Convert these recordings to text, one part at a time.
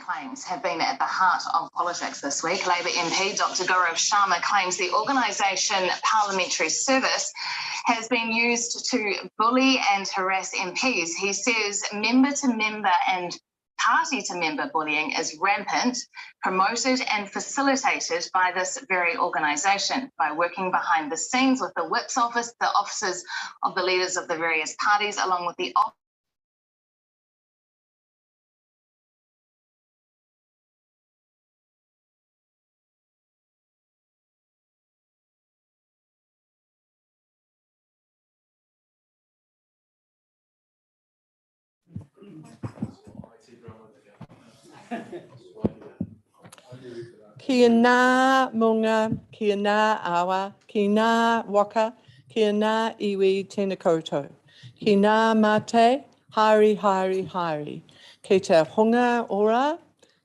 Claims have been at the heart of politics this week. Labor MP Dr Gaurav Sharma claims the organisation Parliamentary Service has been used to bully and harass MPs. He says member-to-member and party-to-member bullying is rampant, promoted and facilitated by this very organisation. By working behind the scenes with the Whip's office, the offices of the leaders of the various parties, along with the Kia ngā munga, kia ngā awa, kia ngā waka, kia ngā iwi tēnā koutou. Ki ngā mate, haere, haere, haere. Kei te hunga ora,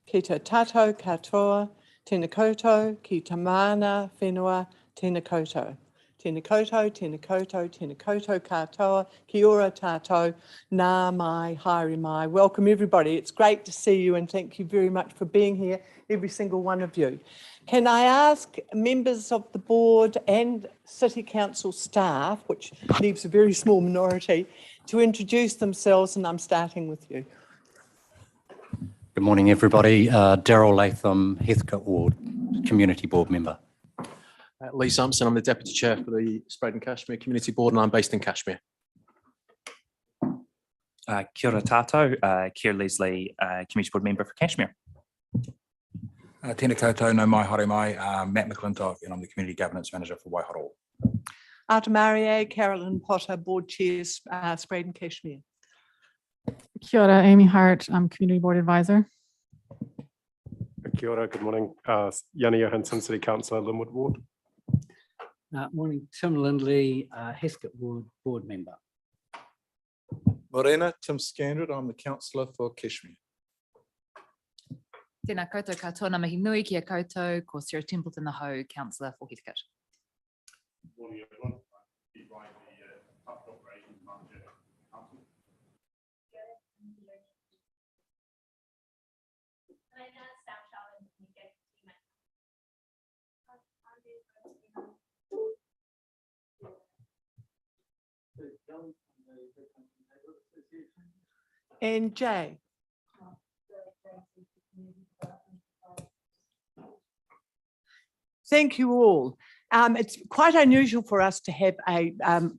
kei te tātou katoa, tēnā koutou, ki te mana whenua, tēnā koutou. Tēnā koutou, tēnā koutou, tēnā koutou katoa, ki ora tātou, nā mai, haere mai. Welcome everybody. It's great to see you and thank you very much for being here, every single one of you. Can I ask members of the board and City Council staff, which leaves a very small minority, to introduce themselves, and I'm starting with you. Good morning, everybody. Daryl Latham, Heathcote Ward, Community Board member. Lee Sampson, I'm the Deputy Chair for the Spreydon-Cashmere Community Board, and I'm based in Cashmere. Kia ora tātou, Keir Leslie, Community Board member for Cashmere. Tēnā koutou, no mai haere mai, Matt McClintock, and I'm the Community Governance Manager for Waiharo. Atamarie, Carolyn Potter, Board Chairs, Spreydon-Cashmere. Kia ora, Amy Hart, I'm Community Board Advisor. Kia ora, good morning. Yanni Johansson, City Councillor, Linwood Ward. Morning, Tim Lindley, Heathcote Ward Board Member. Morena, Tim Scandred, I'm the Councillor for Cashmere. Tēnā koutou katoa, ngā mihi nui kia koutou, ko Sarah Templeton the Ho, Councillor for Heathcote. Good morning, everyone. I'm Ryan, the Public Operations Manager at Council. And Jay. Thank you all. It's quite unusual for us to have a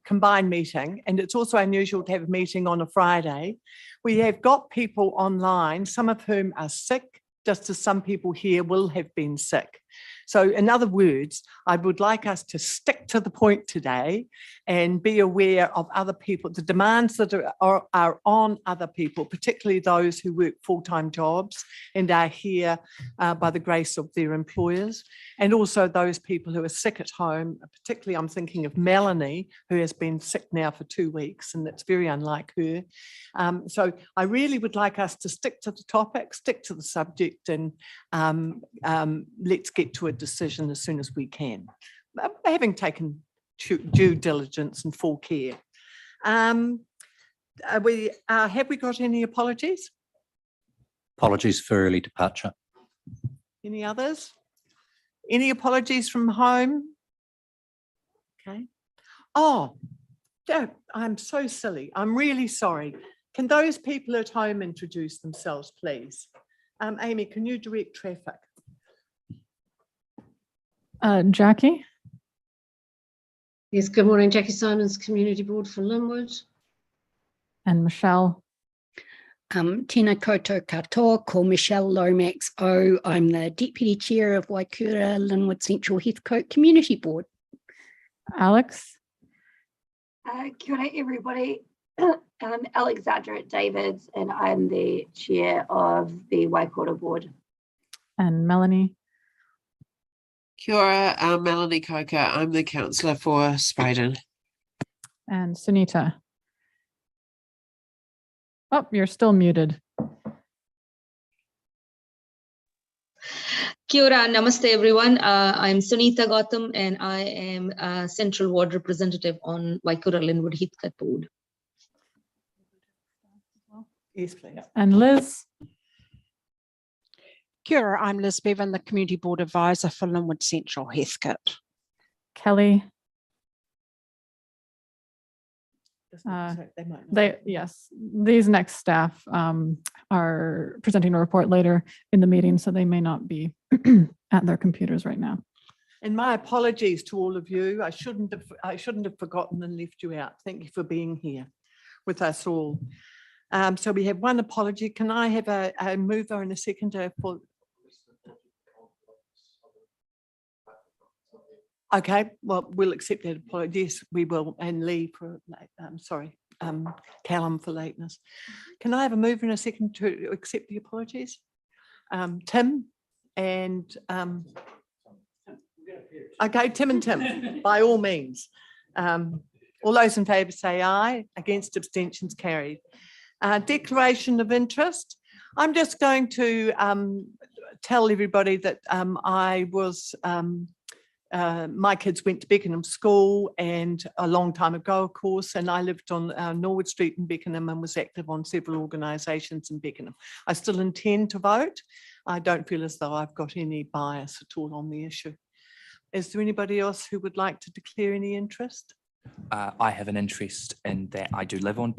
combined meeting, and it's also unusual to have a meeting on a Friday. We have got people online, some of whom are sick, just as some people here will have been sick. So in other words, I would like us to stick to the point today and be aware of other people, the demands that are on other people, particularly those who work full-time jobs and are here by the grace of their employers, and also those people who are sick at home. Particularly, I'm thinking of Melanie, who has been sick now for 2 weeks, and it's very unlike her. So I really would like us to stick to the topic, stick to the subject, and let's get to a decision as soon as we can, having taken due diligence and full care. Have we got any apologies? Apologies for early departure. Any others? Any apologies from home? Okay. Oh, I'm so silly. I'm really sorry. Can those people at home introduce themselves, please? Amy, can you direct traffic? Jackie. Yes, good morning. Jackie Simons, Community Board for Linwood. And Michelle. Tēnā koutou katoa, ko Michelle Lomax O. I'm the Deputy Chair of Waikura Linwood Central Heathcote Community Board. Alex. Kia ora, everybody. I'm Alexandra Davids, and I'm the Chair of the Waikato Board. And Melanie. Kia ora, I'm Melanie Coker. I'm the Councillor for Spreydon. And Sunita. Oh, you're still muted. Kia ora, namaste everyone. I'm Sunita Gautam, and I am a Central Ward Representative on Waikura Linwood Heathcote Board. Yes, please. And Liz. Kia ora, I'm Liz Bevan, the Community Board Advisor for Linwood Central Heathcote. Kelly. Yes, these next staff are presenting a report later in the meeting, so they may not be at their computers right now. And my apologies to all of you. I shouldn't have forgotten and left you out. Thank you for being here with us all. So we have one apology. Can I have a mover and a seconder for? Okay, well, we'll accept that apology. Yes, we will. And Lee for, Callum for lateness. Can I have a mover and a second to accept the apologies? Tim and, okay, Tim and Tim, by all means. All those in favour say aye, against abstentions carried. Declaration of interest. I'm just going to tell everybody that I was, my kids went to Beckenham School, and a long time ago, of course, and I lived on Norwood Street in Beckenham and was active on several organisations in Beckenham. I still intend to vote. I don't feel as though I've got any bias at all on the issue. Is there anybody else who would like to declare any interest? I have an interest in that. I do live on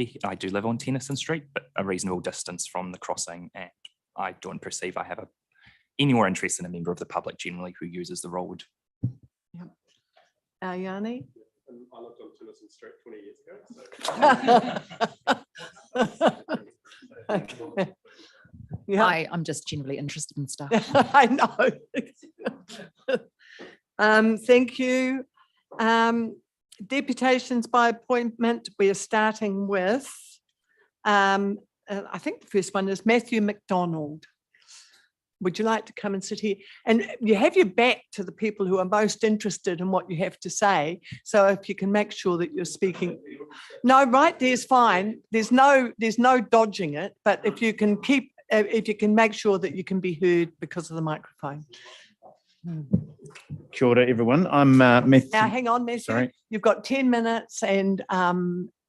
Tennyson Street, but a reasonable distance from the crossing, and I don't perceive I have any more interest in a member of the public generally who uses the road. Yep. Yanni? I lived on Tennyson Street 20 years ago. Okay. Yeah. I'm just generally interested in stuff. I know. Thank you. Deputations by appointment, we are starting with, I think the first one is Matthew McDonald. Would you like to come and sit here? And you have your back to the people who are most interested in what you have to say. So if you can make sure that you're speaking. No, right there's fine. There's no dodging it, but if you can make sure that you can be heard because of the microphone. Kia ora, everyone. I'm Matthew. Now, hang on, Matthew. Sorry. You've got 10 minutes and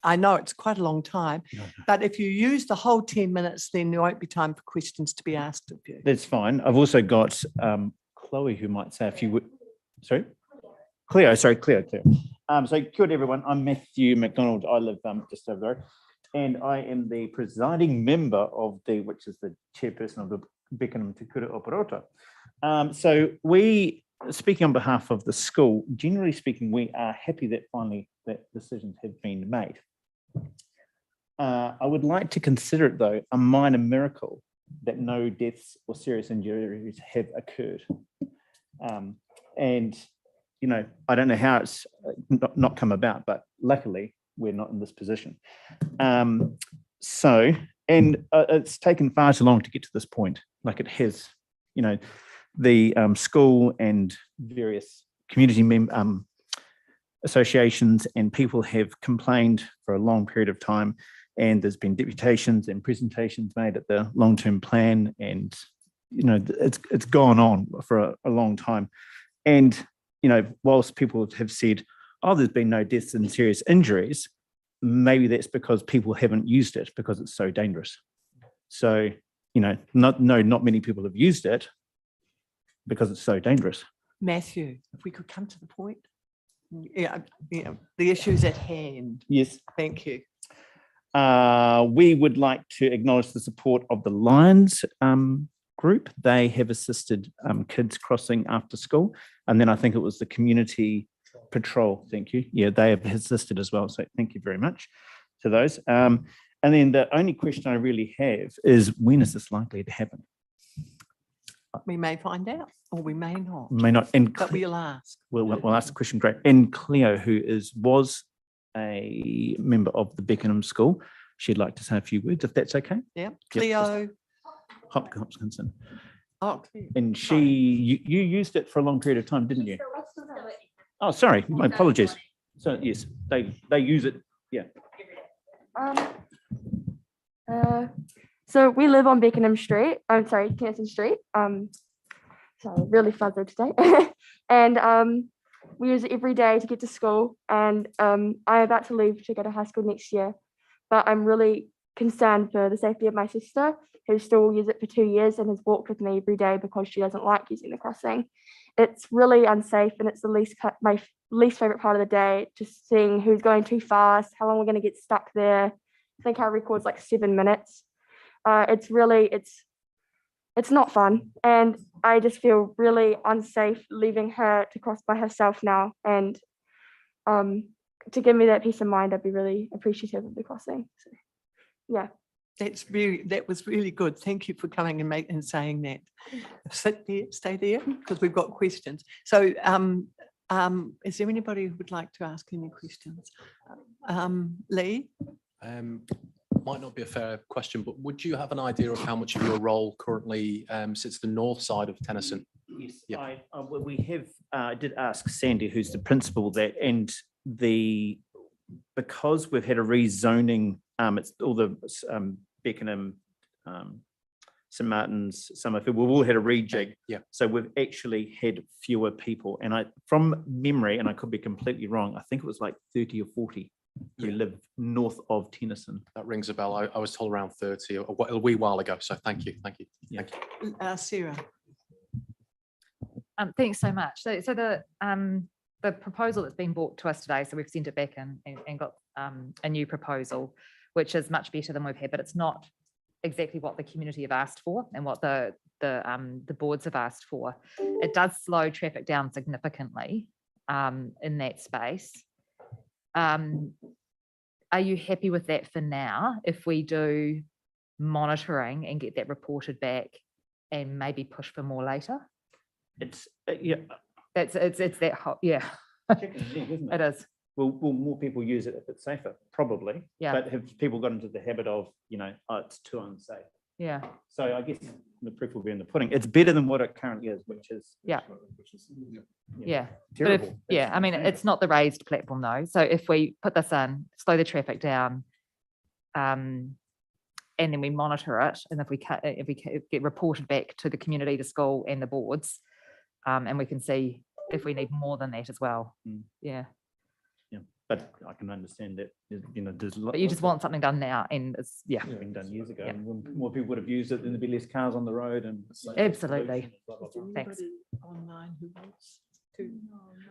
I know it's quite a long time, but if you use the whole 10 minutes, then there won't be time for questions to be asked of you. That's fine. I've also got Chloe who might say a few words. Sorry? Cleo. So kia ora, everyone. I'm Matthew McDonald. I live just over there. And I am the presiding member of which is the chairperson of the Beckenham Te Kura Operota. So we, speaking on behalf of the school, generally speaking, we are happy that finally that decisions have been made. I would like to consider it, though, a minor miracle that no deaths or serious injuries have occurred. And, you know, I don't know how it's not come about, but luckily we're not in this position. It's taken far too long to get to this point, like it has, you know, the school and various community associations and people have complained for a long period of time, and there's been deputations and presentations made at the long-term plan, and you know it's gone on for a long time. And you know, whilst people have said, oh, there's been no deaths and serious injuries, maybe that's because people haven't used it because it's so dangerous. So you know, not many people have used it because it's so dangerous. Matthew, if we could come to the point. Yeah, the issues at hand. Yes. Thank you. We would like to acknowledge the support of the Lions group. They have assisted kids crossing after school. And then I think it was the community patrol. Thank you. Yeah, they have assisted as well. So thank you very much to those. And then the only question I really have is, when is this likely to happen? We may find out, or we may not. May not. But we'll ask. We'll ask the question. Great. And Cleo, who was a member of the Beckenham School, she'd like to say a few words, if that's okay. Yeah. Cleo Hopkinson. Oh, Cleo. And you used it for a long period of time, didn't you? Oh, sorry. My apologies. So yes, they use it. Yeah. So we live on Beckenham Street. I'm sorry, Tennyson Street. Sorry, really fuzzled today. And we use it every day to get to school. And I'm about to leave to go to high school next year. But I'm really concerned for the safety of my sister, who still uses it for 2 years and has walked with me every day because she doesn't like using the crossing. It's really unsafe, and it's my least favorite part of the day, just seeing who's going too fast, how long we're going to get stuck there. I think our record's like 7 minutes. It's not fun, and I just feel really unsafe leaving her to cross by herself now. And to give me that peace of mind, I'd be really appreciative of the crossing. So, yeah. That was really good. Thank you for coming and saying that. Sit there, stay there, because we've got questions. So is there anybody who would like to ask any questions? Lee? Might not be a fair question, but would you have an idea of how much of your role currently sits the north side of Tennyson? Yes, yeah. We have. I did ask Sandy, who's the principal, that, and because we've had a rezoning. It's all the Beckenham, St Martin's, Summerfield. We've all had a rejig. Yeah. So we've actually had fewer people, and from memory, and I could be completely wrong, I think it was like 30 or 40 who live north of Tennyson. That rings a bell. I was told around 30 a wee while ago. So thank you. Yeah. Sarah. Thanks so much. So the the proposal that's been brought to us today, so we've sent it back and got a new proposal, which is much better than we've had, but it's not exactly what the community have asked for and what the boards have asked for. It does slow traffic down significantly in that space. Are you happy with that for now? If we do monitoring and get that reported back and maybe push for more later? It's yeah. It's that hot, yeah. Chicken and egg, isn't It is. Will more people use it if it's safer? Probably. Yeah. But have people got into the habit of, oh, it's too unsafe? Yeah. So I guess the proof will be in the pudding. It's better than what it currently is, which is Yeah. Yeah. But terrible. yeah, I mean, it's not the raised platform though. So if we put this in, slow the traffic down, and then we monitor it, and if we get reported back to the community, the school, and the boards, and we can see if we need more than that as well. Yeah. Yeah, but I can understand that. There's But you just want something done now, and it's It's been done years ago, and when more people would have used it, then there'd be less cars on the road, and Absolutely. Thanks. Online who wants to?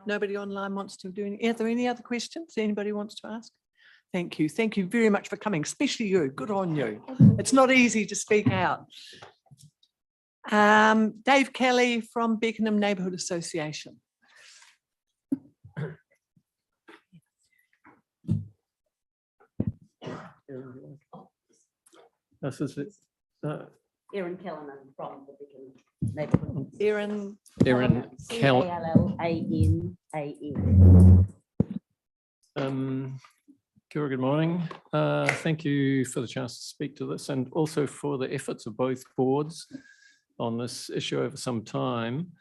Nobody online wants to do any. Are there any other questions anybody wants to ask? Thank you. Thank you very much for coming, especially you. Good on you. It's not easy to speak out. Dave Kelly from Beckenham Neighbourhood Association. This is it. Erin Callanan from the Beckenham Neighbourhood. Erin Callanan. Kia ora, good morning. Thank you for the chance to speak to this, and also for the efforts of both boards on this issue over some time.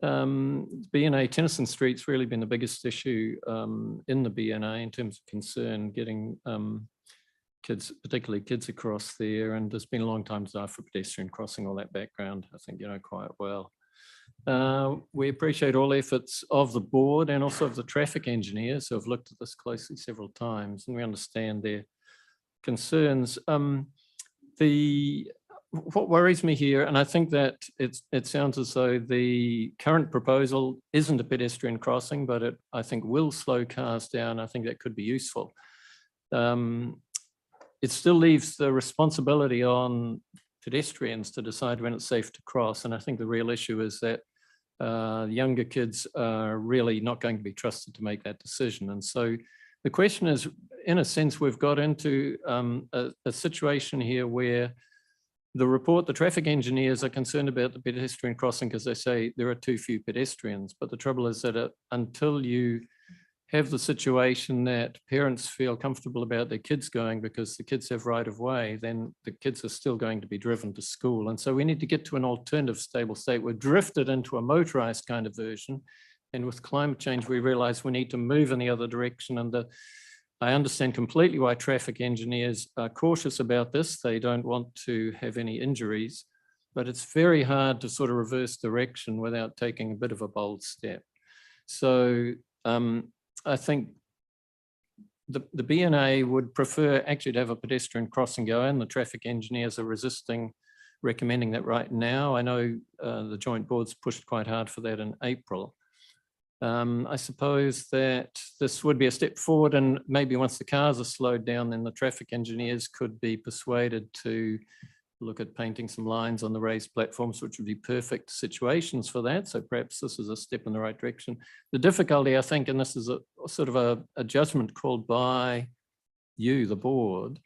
BNA Tennyson Street's really been the biggest issue in the BNA in terms of concern, getting kids, particularly kids across there, and there's been a long time desire for pedestrian crossing, all that background, I think you know quite well. We appreciate all efforts of the board and also of the traffic engineers who have looked at this closely several times, and we understand their concerns. What worries me here, and I think that it sounds as though the current proposal isn't a pedestrian crossing, but it, I think, will slow cars down. I think that could be useful. It still leaves the responsibility on pedestrians to decide when it's safe to cross. And I think the real issue is that younger kids are really not going to be trusted to make that decision. And so the question is, in a sense, we've got into a situation here where the traffic engineers are concerned about the pedestrian crossing because they say there are too few pedestrians. But the trouble is that until you have the situation that parents feel comfortable about their kids going because the kids have right of way, then the kids are still going to be driven to school. And so we need to get to an alternative stable state. We're drifted into a motorized kind of version. And with climate change, we realize we need to move in the other direction. And I understand completely why traffic engineers are cautious about this. They don't want to have any injuries, but it's very hard to sort of reverse direction without taking a bit of a bold step. So I think the BNA would prefer actually to have a pedestrian crossing go in. The traffic engineers are resisting recommending that right now. I know the joint boards pushed quite hard for that in April. I suppose that this would be a step forward, and maybe once the cars are slowed down, then the traffic engineers could be persuaded to look at painting some lines on the raised platforms, which would be perfect situations for that. So perhaps this is a step in the right direction. The difficulty, I think, and this is a sort of a judgment called by you, the board,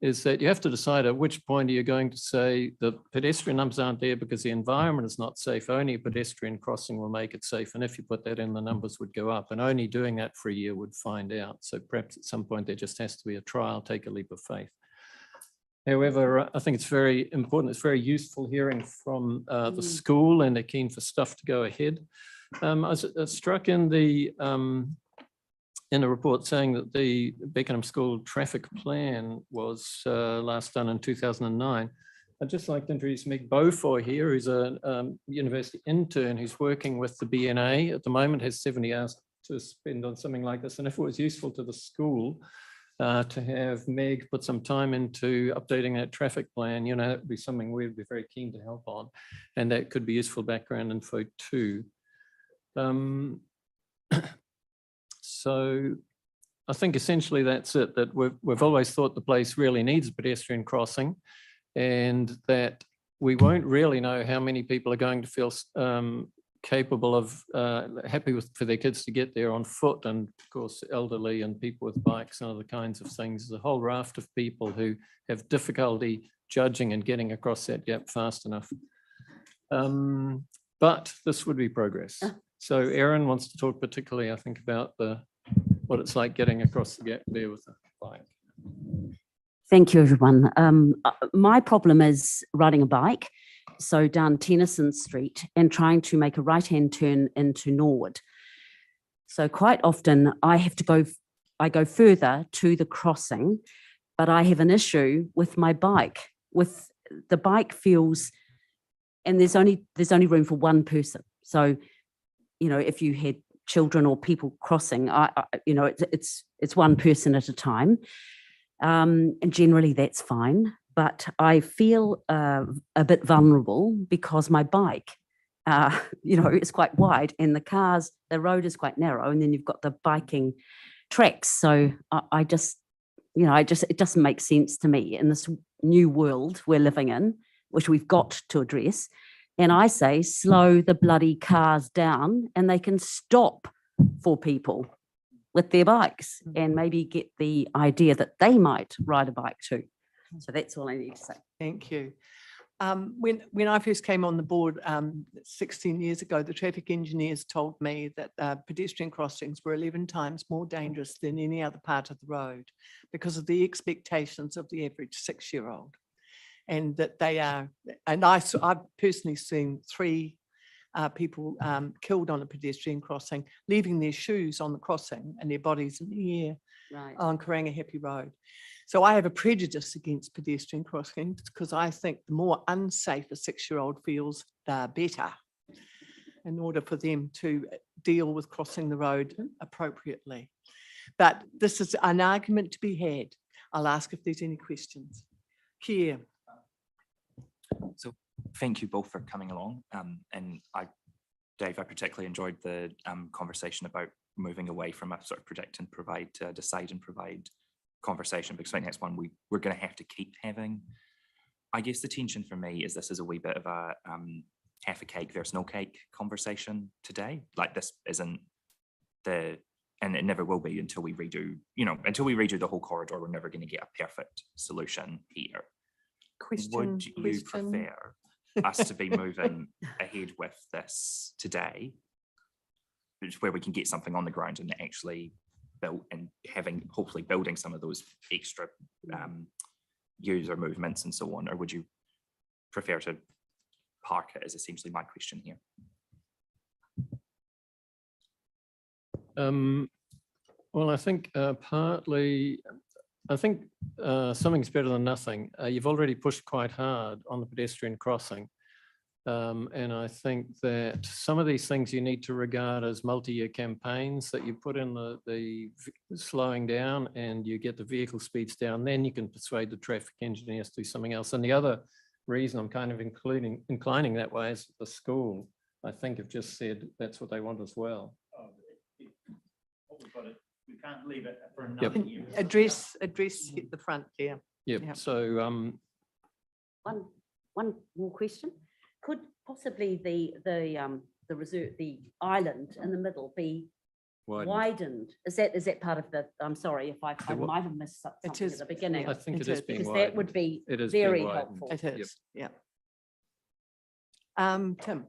is that you have to decide at which point are you going to say the pedestrian numbers aren't there because the environment is not safe. Only a pedestrian crossing will make it safe. And if you put that in, the numbers would go up. And only doing that for a year would find out. So perhaps at some point there just has to be a trial, take a leap of faith. However, I think it's very important. It's very useful hearing from the school, and they're keen for stuff to go ahead. I was struck in the report saying that the Beckenham School traffic plan was last done in 2009. I'd just like to introduce Meg Beaufort here, who's a university intern who's working with the BNA at the moment, has 70 hours to spend on something like this. And if it was useful to the school to have Meg put some time into updating that traffic plan, you know, that would be something we'd be very keen to help on. And that could be useful background info too. So I think essentially that's it, that we've always thought the place really needs a pedestrian crossing, and that we won't really know how many people are going to feel capable of happy for their kids to get there on foot, and of course elderly and people with bikes and other kinds of things. There's a whole raft of people who have difficulty judging and getting across that gap fast enough. But this would be progress. So Erin wants to talk particularly, I think, about what it's like getting across the gap there with a bike. Thank you, everyone. My problem is riding a bike, so down Tennyson Street, and trying to make a right-hand turn into Norwood. So quite often I go further to the crossing, but I have an issue with my bike. With the bike feels, and there's only room for one person. So, you know, if you had children or people crossing, it's one person at a time. And generally that's fine, but I feel a bit vulnerable because my bike, is quite wide, and the road is quite narrow, and then you've got the biking tracks. So it doesn't make sense to me in this new world we're living in, which we've got to address. And I say, slow the bloody cars down, and they can stop for people with their bikes, and maybe get the idea that they might ride a bike too. So that's all I need to say. Thank you. When I first came on the board 16 years ago, the traffic engineers told me that pedestrian crossings were 11 times more dangerous than any other part of the road because of the expectations of the average 6-year-old. And that they are, and I've personally seen 3 people killed on a pedestrian crossing, leaving their shoes on the crossing and their bodies in the air on Karangahape Road. So I have a prejudice against pedestrian crossings because I think the more unsafe a 6-year-old feels, the better, in order for them to deal with crossing the road appropriately. But this is an argument to be had. I'll ask if there's any questions. Kia. So thank you both for coming along. And Dave, I particularly enjoyed the conversation about moving away from a sort of predict and provide to decide and provide conversation, because I think that's one we're going to have to keep having. I guess the tension for me is this is a wee bit of a half a cake versus no cake conversation today. Like, this isn't and it never will be until we redo the whole corridor. We're never going to get a perfect solution here. Would you prefer us to be moving ahead with this today, where we can get something on the ground and actually build, and hopefully building some of those extra user movements and so on? Or would you prefer to park it, is essentially my question here. Well, I think partly, I think something's better than nothing. You've already pushed quite hard on the pedestrian crossing. And I think that some of these things you need to regard as multi-year campaigns, that you put in the slowing down and you get the vehicle speeds down, then you can persuade the traffic engineers to do something else. And the other reason I'm kind of inclining that way is the school, I think, have just said that's what they want as well. We can't leave it for another year. Address hit the front there. Yep. So one more question. Could possibly the island in the middle be widened? Is that part of the? I'm sorry if I might have missed something at the beginning. I think it is being because that would be very helpful. It is. Yep. Yeah. Tim.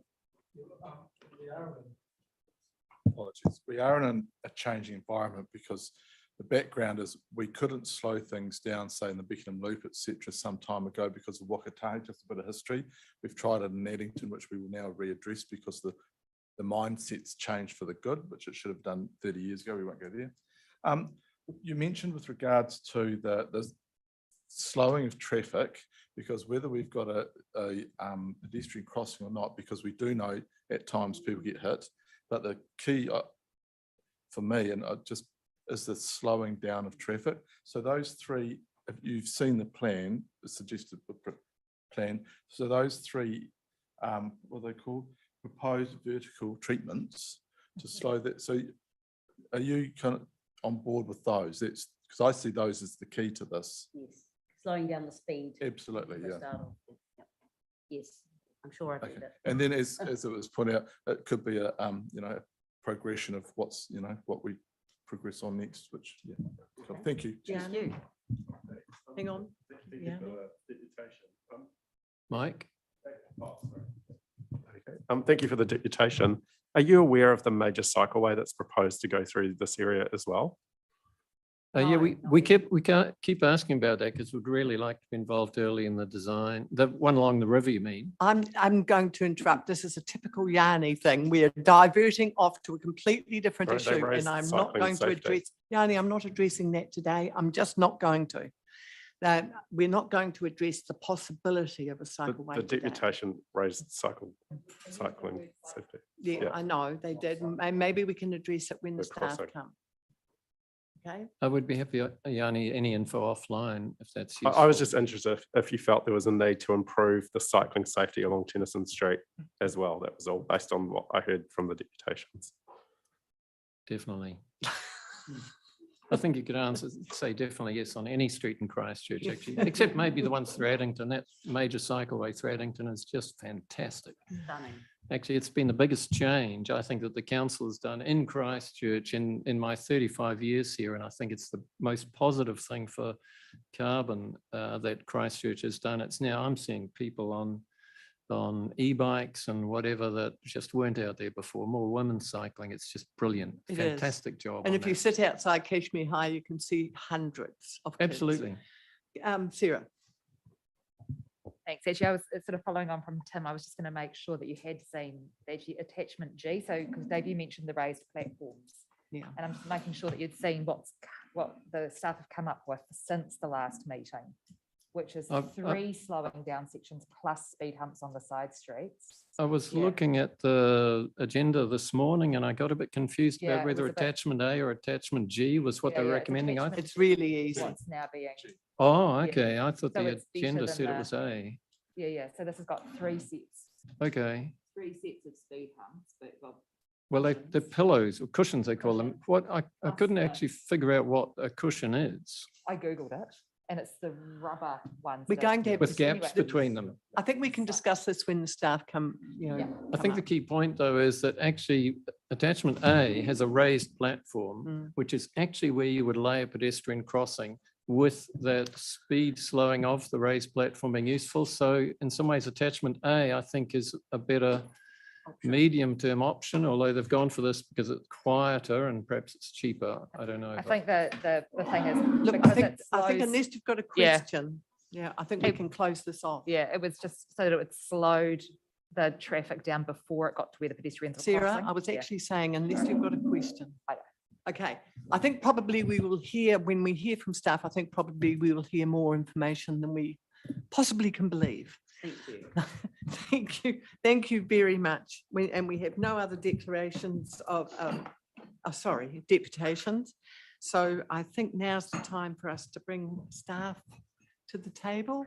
Apologies. We are in a changing environment because the background is we couldn't slow things down, say in the Beckenham Loop, etc., some time ago because of Whakatāne. Just a bit of history. We've tried it in Addington, which we will now readdress because the mindset's changed for the good, which it should have done 30 years ago. We won't go there. You mentioned with regards to the slowing of traffic, because whether we've got a pedestrian crossing or not, because we do know at times people get hit. But the key for me, and is the slowing down of traffic. So those 3, if you've seen the plan, the suggested plan, so those 3, what are they called? Proposed vertical treatments to slow that. So are you kind of on board with those? It's because I see those as the key to this. Yes, slowing down the speed. Absolutely, for yeah. start off with. Yep. Yes, I'm sure I Okay. get it. And then as it was pointed out, it could be a, you know, progression of what's, you know, what we progress on next, which, yeah. Cool. Thank you. Thank you. Hang on. Yeah. Mike? Okay. Thank you for the deputation. Are you aware of the major cycleway that's proposed to go through this area as well? Yeah, we can't keep asking about that because we'd really like to be involved early in the design. The one along the river, you mean? I'm going to interrupt. This is a typical Yanni thing. We are diverting off to a completely different Right, they issue, raised and I'm not cycling going to safety. address, Yanni, I'm not addressing that today. I'm just not going to. That we're not going to address the possibility of a cycleway The today. deputation raised cycling safety. Yeah, I know they did. Maybe we can address it when the The staff crossing. come. Okay. I would be happy, Yanni, any info offline if that's useful. I was just interested if you felt there was a need to improve the cycling safety along Tennyson Street as well. That was all based on what I heard from the deputations. Definitely. I think you could say definitely yes on any street in Christchurch, actually, except maybe the ones through Addington. That major cycleway through Addington is just fantastic. Stunning. Actually, it's been the biggest change I think that the council has done in Christchurch in my 35 years here. And I think it's the most positive thing for carbon that Christchurch has done. It's now I'm seeing people on e-bikes and whatever that just weren't out there before, more women cycling. It's just brilliant. It is. Fantastic job. And on if you that. sit outside Cashmere High, you can see hundreds of kids. Absolutely. Sarah. Thanks. Actually, I was sort of following on from Tim. I was just going to make sure that you had seen actually attachment G. So, because Dave, you mentioned the raised platforms. Yeah. And I'm just making sure that you'd seen what the staff have come up with since the last meeting, which is 3 slowing down sections plus speed humps on the side streets. I was looking at the agenda this morning and I got a bit confused Yeah, about it whether was a bit- attachment A or attachment G was what they're recommending. I attachment It's really G, easy. what's now being. Oh, Yeah. okay. I thought So the it's better agenda than said it the- was A. Yeah. So this has got 3 sets. Okay. 3 sets of speed humps, but Well, they're pillows or cushions, they call them. What I couldn't actually figure out what a cushion is. I Googled it and it's the rubber ones. We're going to have With this- gaps between them. I think we can discuss this when the staff come, I come think the up. key point though is that actually attachment A has a raised platform, which is actually where you would lay a pedestrian crossing with that speed slowing of the raised platform being useful. So in some ways, attachment A, I think, is a better medium-term option, although they've gone for this because it's quieter and perhaps it's cheaper. I don't know. I but- think the thing is, Look, I because think, it I think slows- unless you've got a Yeah. question, I think we can close this off. Yeah, it was just so that it slowed the traffic down before it got to where the pedestrians were Sarah, crossing. I was Yeah. actually saying, unless you've got a question. Okay, I think probably we will hear, when we hear from staff, I think probably we will hear more information than we possibly can believe. Thank you. Thank you very much. And we have no other declarations of, deputations. So I think now's the time for us to bring staff to the table.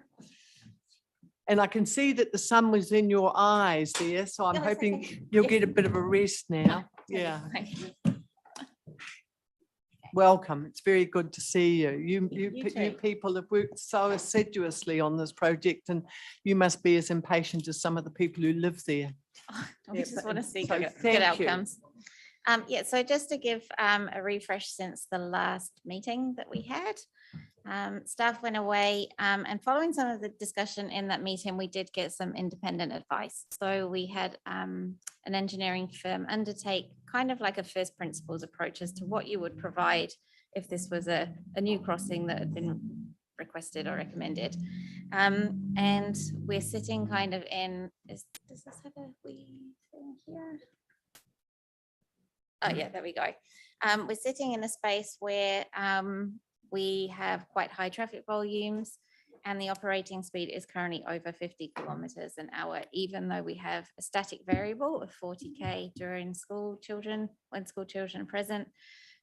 And I can see that the sun was in your eyes there, so I'm No, it's hoping okay. you'll Yes. get a bit of a rest now. Yeah. Thank you. Welcome. It's very good to see you. You You too. people have worked so assiduously on this project, and you must be as impatient as some of the people who live there. We just want to see So good thank you. outcomes. Yeah, so just to give a refresh since the last meeting that we had, staff went away and following some of the discussion in that meeting, we did get some independent advice. So we had an engineering firm undertake kind of like a first principles approach as to what you would provide if this was a new crossing that had been requested or recommended. And we're sitting kind of in, does this have a wee thing here? Oh yeah, there we go. We're sitting in a space where we have quite high traffic volumes and the operating speed is currently over 50 kilometers an hour, even though we have a static variable of 40k during when school children are present,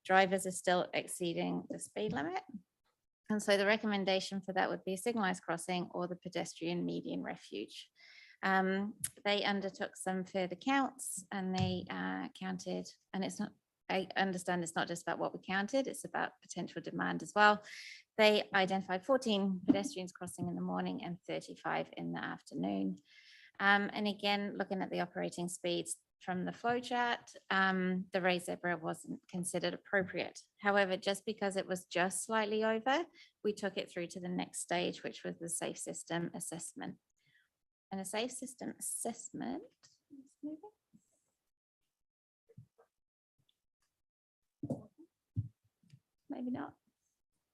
drivers are still exceeding the speed limit. And so the recommendation for that would be a signalized crossing or the pedestrian median refuge. They undertook some further counts and they counted, and it's not I understand it's not just about what we counted, it's about potential demand as well. They identified 14 pedestrians crossing in the morning and 35 in the afternoon. And again, looking at the operating speeds from the flow chart, the raised zebra wasn't considered appropriate. However, just because it was just slightly over, we took it through to the next stage, which was the safe system assessment. And a safe system assessment, maybe not.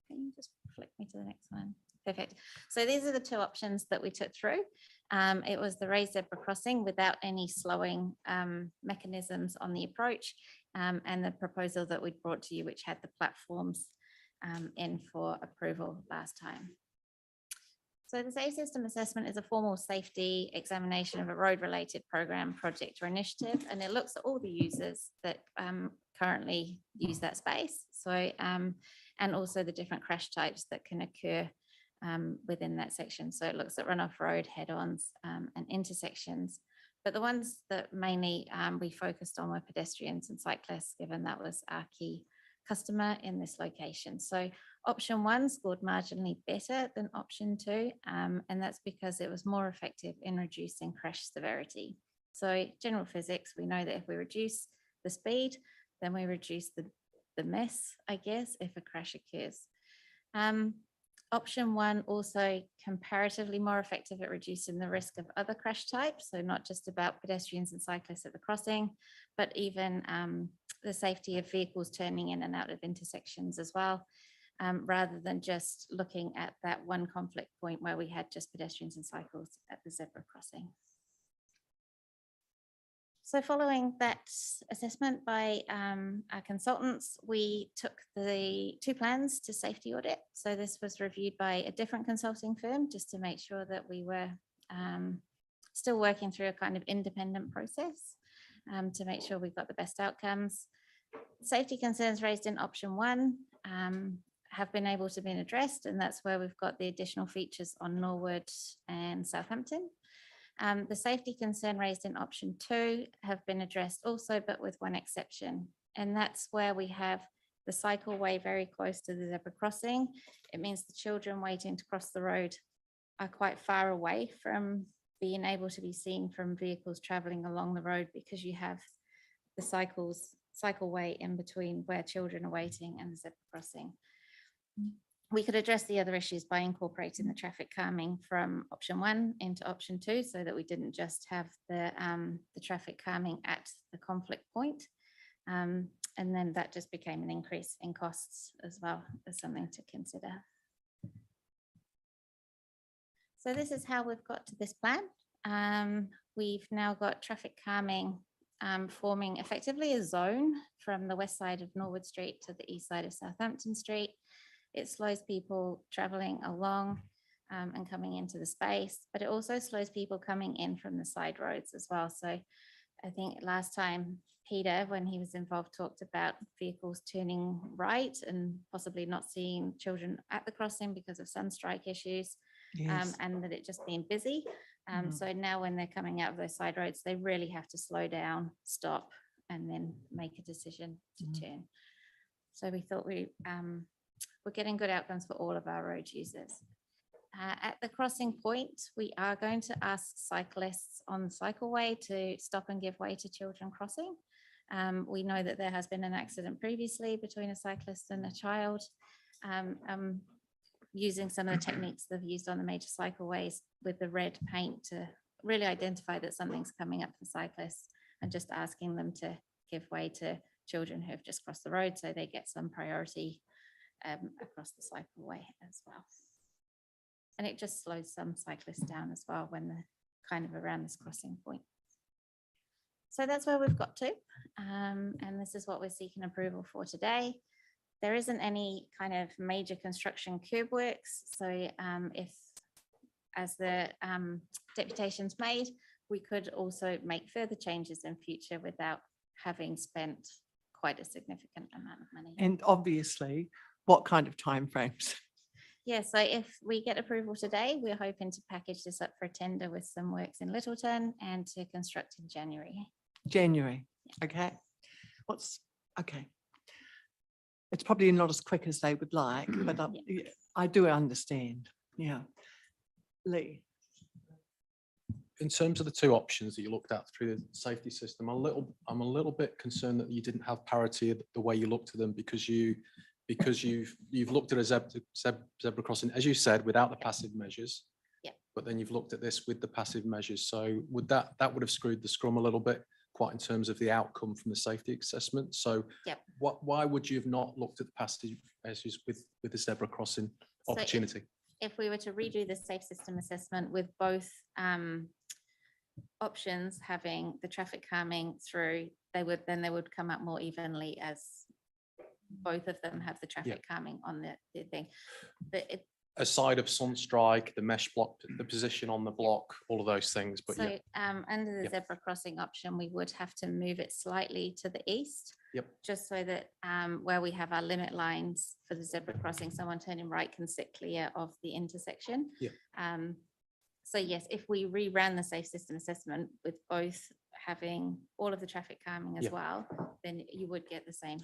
Can you just flick me to the next one? Perfect. So these are the two options that we took through. It was the raised zebra crossing without any slowing mechanisms on the approach, and the proposal that we brought to you, which had the platforms in for approval last time. So the safe system assessment is a formal safety examination of a road-related program, project or initiative, and it looks at all the users that currently use that space. So, and also the different crash types that can occur within that section. So it looks at runoff road, head-ons, and intersections. But the ones that mainly we focused on were pedestrians and cyclists, given that was our key customer in this location. So option 1 scored marginally better than option 2, and that's because it was more effective in reducing crash severity. So general physics, we know that if we reduce the speed, then we reduce the mess, I guess, if a crash occurs. Option 1 also comparatively more effective at reducing the risk of other crash types. So not just about pedestrians and cyclists at the crossing, but even the safety of vehicles turning in and out of intersections as well, rather than just looking at that one conflict point where we had just pedestrians and cyclists at the zebra crossing. So following that assessment by our consultants, we took the 2 plans to safety audit. So this was reviewed by a different consulting firm just to make sure that we were still working through a kind of independent process to make sure we got the best outcomes. Safety concerns raised in option 1 have been able to be addressed, and that's where we've got the additional features on Norwood and Southampton. The safety concern raised in option 2 have been addressed also, but with one exception, and that's where we have the cycleway very close to the zebra crossing. It means the children waiting to cross the road are quite far away from being able to be seen from vehicles traveling along the road, because you have the cycleway in between where children are waiting and the zebra crossing. We could address the other issues by incorporating the traffic calming from option 1 into option 2, so that we didn't just have the traffic calming at the conflict point. And then that just became an increase in costs as well as something to consider. So this is how we've got to this plan. We've now got traffic calming forming effectively a zone from the west side of Norwood Street to the east side of Southampton Street. It slows people traveling along and coming into the space, but it also slows people coming in from the side roads as well. So I think last time Peter, when he was involved, talked about vehicles turning right and possibly not seeing children at the crossing because of sunstrike issues. Yes. And that it just being busy. So now when they're coming out of those side roads, they really have to slow down, stop, and then make a decision to turn. So we thought we're getting good outcomes for all of our road users. At the crossing point, we are going to ask cyclists on the cycleway to stop and give way to children crossing. We know that there has been an accident previously between a cyclist and a child. Using some of the techniques they've used on the major cycleways with the red paint to really identify that something's coming up for cyclists, and just asking them to give way to children who have just crossed the road so they get some priority across the cycleway as well. And it just slows some cyclists down as well when they're kind of around this crossing point. So that's where we've got to, and this is what we're seeking approval for today. There isn't any kind of major construction curb works. So if, as the deputation's made, we could also make further changes in future without having spent quite a significant amount of money. And obviously, what kind of timeframes? Yeah, so if we get approval today, we're hoping to package this up for a tender with some works in Littleton and to construct in January. January, okay. What's Okay. It's probably not as quick as they would like, but I do understand. Yeah. Lee. In terms of the two options that you looked at through the safety system, I'm a little bit concerned that you didn't have parity the way you looked at them because you've looked at a zebra crossing, as you said, without the passive measures. Yeah. But then you've looked at this with the passive measures. So that would have screwed the scrum a little bit, quite in terms of the outcome from the safety assessment. So why would you have not looked at the passive measures with the zebra crossing opportunity? If we were to redo the safe system assessment with both options having the traffic calming through, they would come up more evenly as both of them have the traffic calming on the thing. Aside of sunstrike, the mesh block, the position on the block, all of those things. But so under the zebra crossing option, we would have to move it slightly to the east. Yep. Just so that where we have our limit lines for the zebra crossing, someone turning right can sit clear of the intersection. Yeah. So yes, if we reran the safe system assessment with both having all of the traffic calming as well, then you would get the same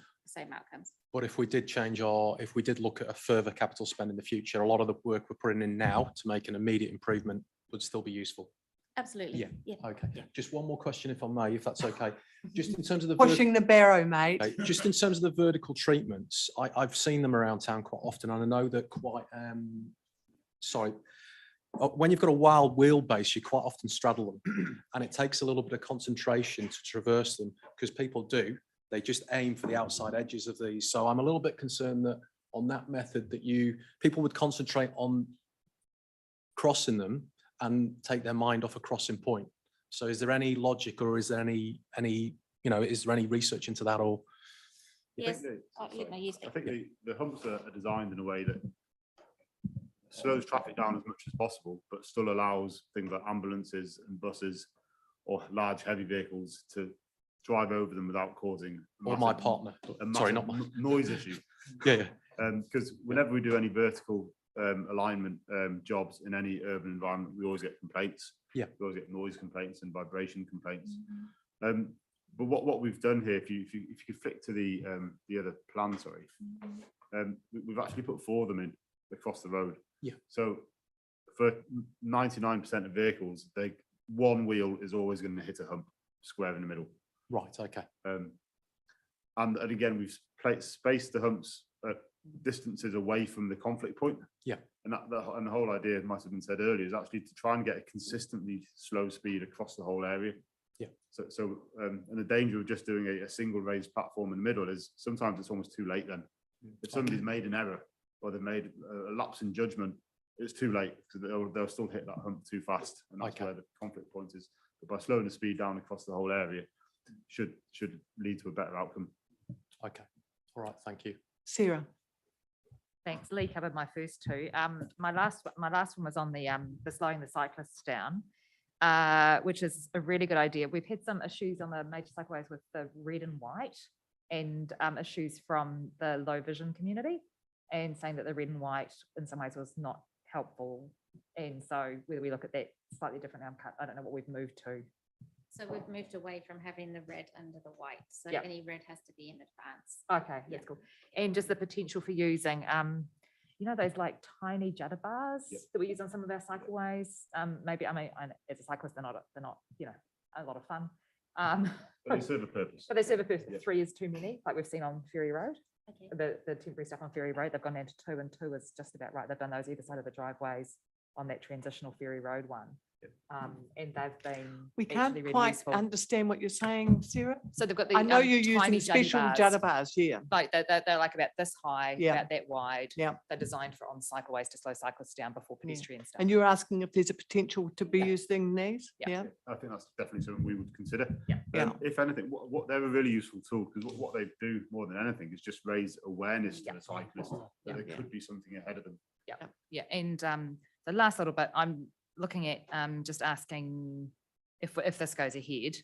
outcomes. But if we did if we did look at a further capital spend in the future, a lot of the work we're putting in now to make an immediate improvement would still be useful. Absolutely. Yeah. Okay. Yeah. Just one more question, if I may, if that's okay. Just in terms of the pushing the barrow, mate. Just in terms of the vertical treatments, I've seen them around town quite often, and I know that when you've got a wild wheelbase, you quite often straddle them, and it takes a little bit of concentration to traverse them because they just aim for the outside edges of these. So I'm a little bit concerned that on that method that people would concentrate on crossing them and take their mind off a crossing point. So is there any logic, or is there any is there any research into that? Or yes, I think the humps are designed in a way that slows traffic down as much as possible, but still allows things like ambulances and buses or large heavy vehicles to drive over them without causing noise issue. Because whenever we do any vertical alignment jobs in any urban environment, we always get complaints. Yeah, we always get noise complaints and vibration complaints. But what we've done here, if you could flick to the other plan, sorry, we've actually put 4 of them in across the road. Yeah. So for 99% of vehicles, one wheel is always going to hit a hump square in the middle. Right. Okay. And again, we've spaced the humps at distances away from the conflict point. Yeah. And the whole idea, might have been said earlier, is actually to try and get a consistently slow speed across the whole area. Yeah. So and the danger of just doing a single raised platform in the middle is sometimes it's almost too late then. If somebody's made an error or they've made a lapse in judgment, it's too late because they'll still hit that hump too fast, and that's where the conflict point is. But by slowing the speed down across the whole area, should lead to a better outcome. Okay. All right. Thank you. Sarah. Thanks. Lee covered my first two. My last one was on the slowing the cyclists down, which is a really good idea. We've had some issues on the major cycleways with the red and white, and issues from the low vision community, and saying that the red and white in some ways was not helpful. And so whether we look at that slightly different outcome, I don't know what we've moved to. So we've moved away from having the red under the white. So any red has to be in advance. Okay, that's cool. And just the potential for using, those like tiny judder bars that we use on some of our cycleways. Maybe, as a cyclist, they're not a lot of fun. But they serve a purpose. But they serve a purpose. 3 is too many, like we've seen on Ferry Road. Okay. The temporary stuff on Ferry Road, they've gone down to 2, and 2 is just about right. They've done those either side of the driveways on that transitional Ferry Road one. And they've been we can't really quite useful. Understand what you're saying, Sarah. So they've got the I know you're using tiny special judder bars, like they're like about this high, about that wide. Yeah, they're designed for on cycleways to slow cyclists down before pedestrian stuff. And you're asking if there's a potential to be using these? Yeah, I think that's definitely something we would consider. Yeah. If anything, what they're a really useful tool, because what they do more than anything is just raise awareness to the cyclist that there could be something ahead of them. Yeah. And the last little bit, I'm looking at just asking if this goes ahead,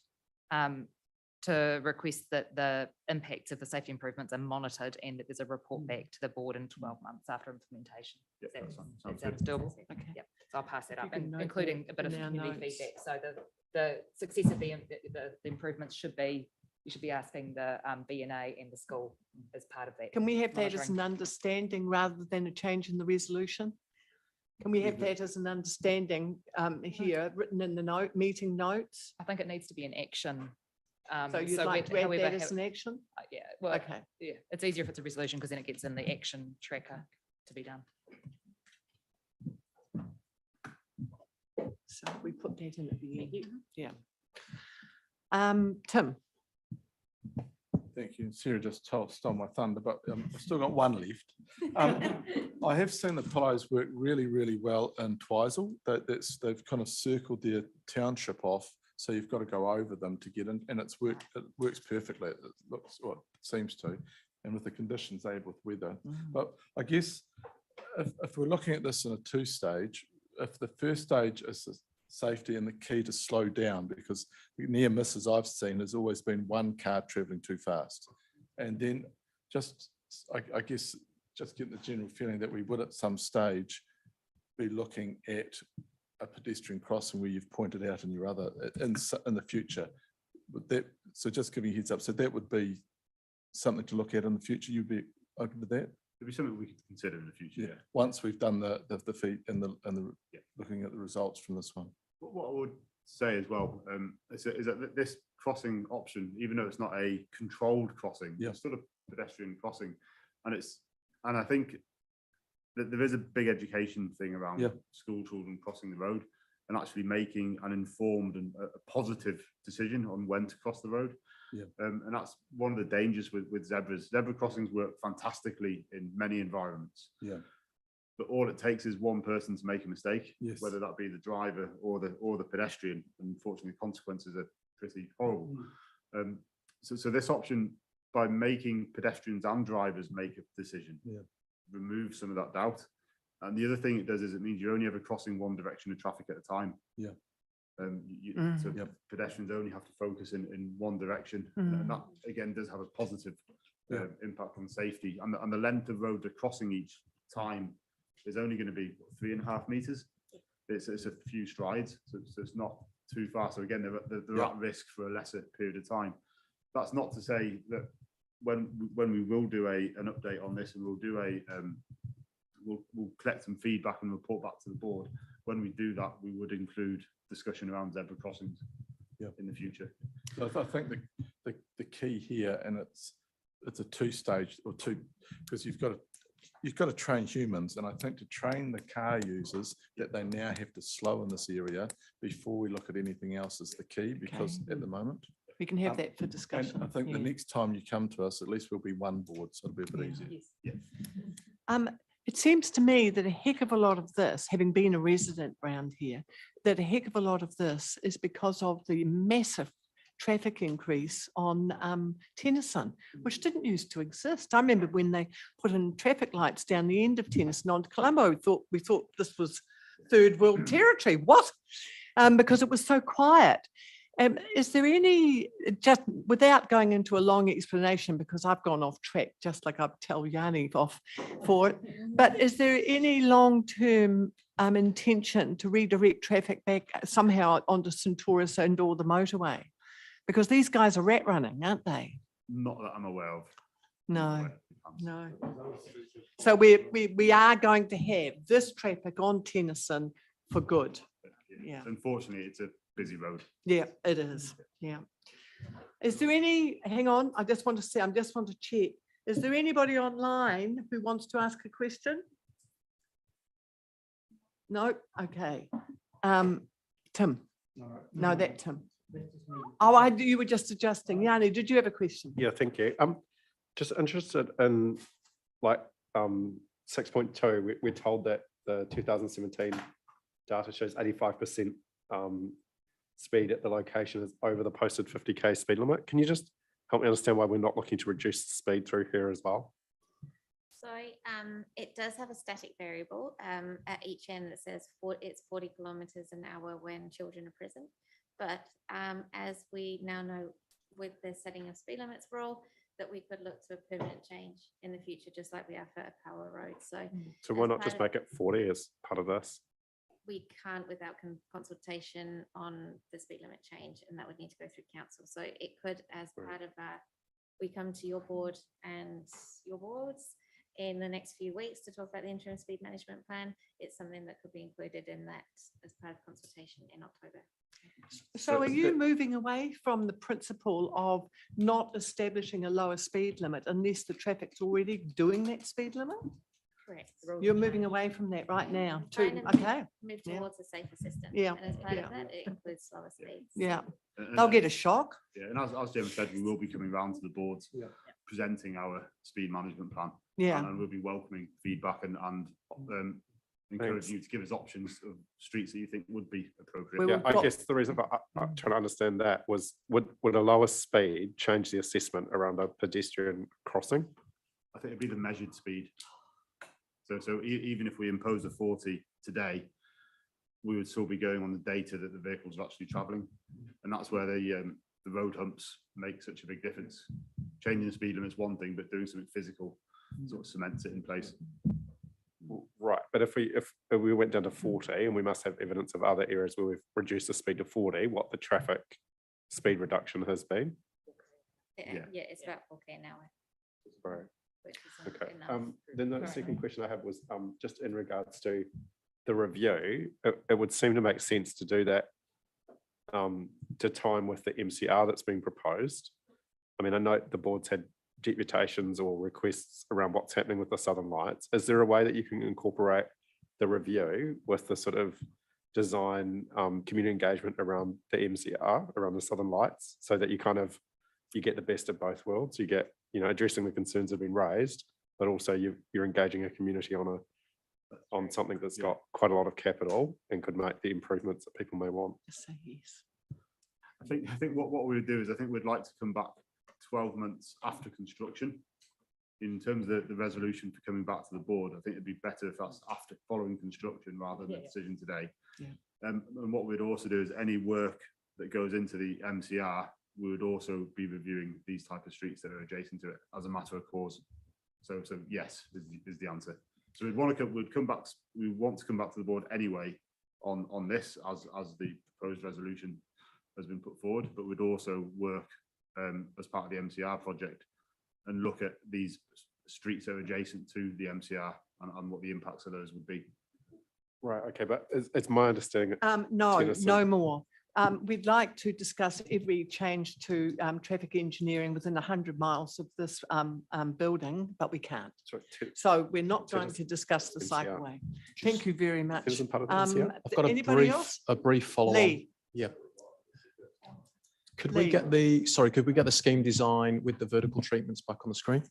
to request that the impacts of the safety improvements are monitored and that there's a report back to the board in 12 months after implementation. That sounds doable. Okay. Yep. So I'll pass that up, including a bit of community feedback. So the success of the improvements should be you should be asking the B&A and the school as part of that. Can we have that as monitoring. an understanding rather than a change in the resolution? Can we have that as an understanding here, written in the meeting notes? I think it needs to be an action. So you'd like to add that as an action? Yeah, well, Okay. yeah, it's easier if it's a resolution because then it gets in the action tracker to be done. So we put that in at the end. Yeah. Tim. Thank you. Sarah just stole my thunder, but I've still got one left. I have seen the pillows work really, really well in Twizel. They've kind of circled their township off, so you've got to go over them to get in, and it works perfectly. It looks, well, it seems to, and with the conditions they have with weather. But I guess if we're looking at this in a two-stage, if the first stage is the safety and the key to slow down, because the near misses I've seen has always been one car traveling too fast. And then I guess just get the general feeling that we would at some stage be looking at a pedestrian crossing where you've pointed out in your other, in the future. So just giving you a heads up, so that would be something to look at in the future. You'd be open to that? It'd be something we could consider in the future. Yeah. Once we've done the feed and the looking at the results from this one. What I would say as well is that this crossing option, even though it's not a controlled crossing, it's still a pedestrian crossing, and I think that there is a big education thing around school children crossing the road and actually making an informed and a positive decision on when to cross the road. And that's one of the dangers with zebras. Zebra crossings work fantastically in many environments. But all it takes is one person to make a mistake, whether that be the driver or the pedestrian. Unfortunately, the consequences are pretty horrible. So this option, by making pedestrians and drivers make a decision, remove some of that doubt. And the other thing it does is it means you're only ever crossing one direction of traffic at a time. So pedestrians only have to focus in one direction, and that again does have a positive impact on safety. And the length of road they're crossing each time is only going to be 3.5 meters. It's a few strides, so it's not too far. So again, they're at risk for a lesser period of time. That's not to say that when we will do an update on this, and we'll do we'll collect some feedback and report back to the board. When we do that, we would include discussion around zebra crossings in the future. So I think the key here, and it's a two-stage or two, because you've got to train humans, and I think to train the car users that they now have to slow in this area before we look at anything else is the key, because at the moment we can have that for discussion. And I think the next time you come to us, at least we'll be one board, so it'll be a bit easier. It seems to me that a heck of a lot of this, having been a resident around here, that a heck of a lot of this is because of the massive traffic increase on Tennyson, which didn't used to exist. I remember when they put in traffic lights down the end of Tennyson onto Colombo, we thought this was third world territory. What? Because it was so quiet. Is there any, just without going into a long explanation, because I've gone off track, just like I'll tell Yanni off for it, but is there any long-term intention to redirect traffic back somehow onto Centaurus and or the motorway? Because these guys are rat running, aren't they? Not that I'm aware of. No. So we are going to have this traffic on Tennyson for good. Yeah. Unfortunately, it's a busy road. Yeah, it is. Yeah. Is there any, hang on, I just want to check. Is there anybody online who wants to ask a question? No? Okay. Tim. No, that Tim. Oh, you were just adjusting. Yanni, did you have a question? Yeah, thank you. I'm just interested in like 6.2, we're told that the 2017 data shows 85% speed at the location is over the posted 50k speed limit. Can you just help me understand why we're not looking to reduce the speed through here as well? So it does have a static variable at each end that says it's 40 kilometers an hour when children are present. But as we now know with the setting of speed limits rule, that we could look to a permanent change in the future, just like we are for a power road. So why not just make it 40 as part of this? we can't without consultation on the speed limit change, and that would need to go through council. So it could, as part of our, we come to your board and your boards in the next few weeks to talk about the interim speed management plan. It's something that could be included in that as part of consultation in October. So are you moving away from the principle of not establishing a lower speed limit unless the traffic's already doing that speed limit? Correct. You're moving away from that right now too. Trying to Okay. Move Yeah. towards a safer system. Yeah, And as part yeah. of that, it includes slower speeds. Yeah. And- They'll get a shock. Yeah, and as Jim said, we will be coming round to the boards, presenting our speed management plan. Yeah. And we'll be welcoming feedback and encouraging you to give us options of streets that you think would be appropriate. Yeah, I guess the reason for trying to understand that was, would a lower speed change the assessment around a pedestrian crossing? I think it'd be the measured speed. So even if we impose a 40 today, we would still be going on the data that the vehicles are actually travelling, and that's where the road humps make such a big difference. Changing the speed limit is one thing, but doing something physical sort of cements it in place. Right, but if we went down to 40, and we must have evidence of other areas where we've reduced the speed to 40, what the traffic speed reduction has been. Yeah, it's about 4K an hour. Right. Which is not Okay. enough Then the currently. second question I have was just in regards to the review. It would seem to make sense to do that to time with the MCR that's being proposed. I mean, I know the board's had deputations or requests around what's happening with the Southern Lights. Is there a way that you can incorporate the review with the sort of design community engagement around the MCR, around the Southern Lights, so that you get the best of both worlds? You get, addressing the concerns that have been raised, but also you're engaging a community on something that's got quite a lot of capital and could make the improvements that people may want. Say yes. I think what we would do is, I think we'd like to come back 12 months after construction. In terms of the resolution for coming back to the board, I think it'd be better if that's after following construction rather than the decision today. Yeah. And what we'd also do is any work that goes into the MCR, we would also be reviewing these type of streets that are adjacent to it as a matter of course. So yes is the answer. So we want to come back to the board anyway on this as the proposed resolution has been put forward, but we'd also work as part of the MCR project and look at these streets that are adjacent to the MCR and what the impacts of those would be. Right, okay, but it's my understanding. No, Tennyson- no more. We'd like to discuss every change to traffic engineering within 100 miles of this building, but we can't. Sorry, So we're not going Tennyson to discuss the MCR. cycleway. Thank you very much. Tennyson part of the MCR? I've got Anybody else? a brief follow on. Lee. Yeah. Could we Lee. get the scheme design with the vertical treatments back on the screen?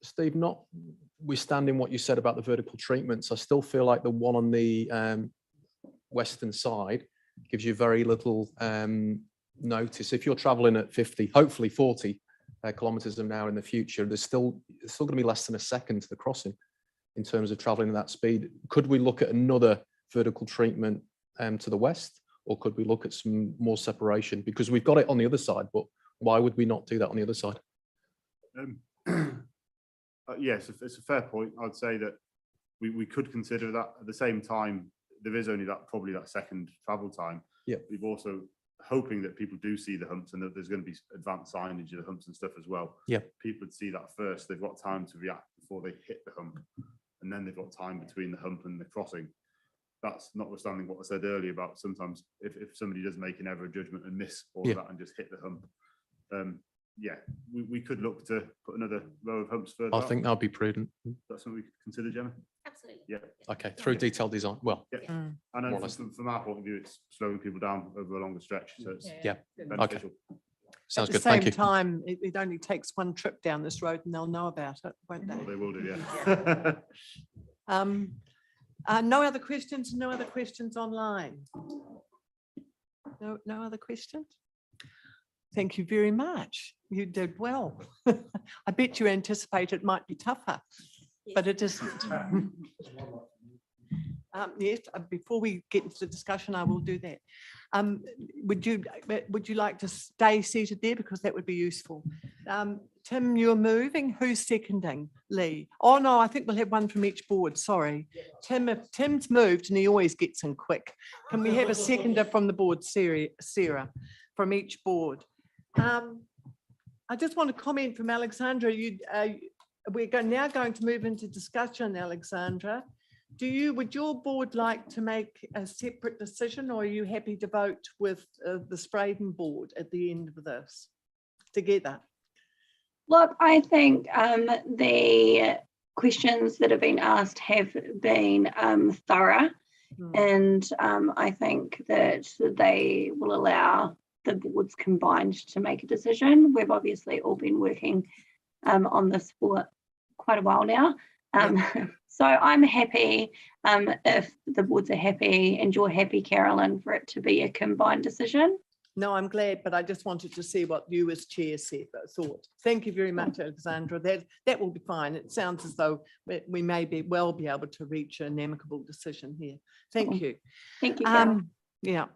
Steve, notwithstanding what you said about the vertical treatments, I still feel like the one on the western side gives you very little notice. If you're traveling at 50, hopefully 40 kilometers an hour in the future, it's still going to be less than a second to the crossing in terms of traveling at that speed. Could we look at another vertical treatment to the west, or could we look at some more separation? Because we've got it on the other side, but why would we not do that on the other side? Yes, it's a fair point. I'd say that we could consider that. At the same time, there is only probably that second travel time. Yeah. We've also hoping that people do see the humps and that there's going to be advanced signage of the humps and stuff as well. Yeah. People would see that first. They've got time to react before they hit the hump, and then they've got time between the hump and the crossing. That's notwithstanding what I said earlier about sometimes if somebody does make an error of judgment and miss all of that and just hit the hump. Yeah, we could look to put another row of humps further. I think that would be prudent. That's something we could consider, Gemma. Absolutely. Yeah. Okay, through detailed design. Well, Yeah. And more or then less. from our point of view, it's slowing people down over a longer stretch. So it's Yeah. Okay. beneficial. Sounds At good. the Thank same you. time, it only takes one trip down this road and they'll know about it, won't they? Well, they will do, yeah. No other questions? No other questions online? No other questions? Thank you very much. You did well. I bet you anticipate it might be tougher, but it isn't. Yes, before we get into the discussion, I will do that. Would you like to stay seated there, because that would be useful? Tim, you're moving. Who's seconding? Lee. Oh, no, I think we'll have one from each board. Sorry. Tim, if Tim's moved and he always gets in quick, can we have a seconder from the board, Sarah, from each board? I just want to comment from Alexandra. We're now going to move into discussion, Alexandra. Would your board like to make a separate decision, or are you happy to vote with the Spreydon board at the end of this together? Look, I think the questions that have been asked have been thorough, and I think that they will allow the boards combined to make a decision. We've obviously all been working on this for quite a while now. So I'm happy if the boards are happy and you're happy, Carolyn, for it to be a combined decision. No, I'm glad, but I just wanted to see what you as chair thought. Thank you very much, Alexandra. That will be fine. It sounds as though we may be able to reach an amicable decision here. Thank you. Thank you, Carol. Yeah.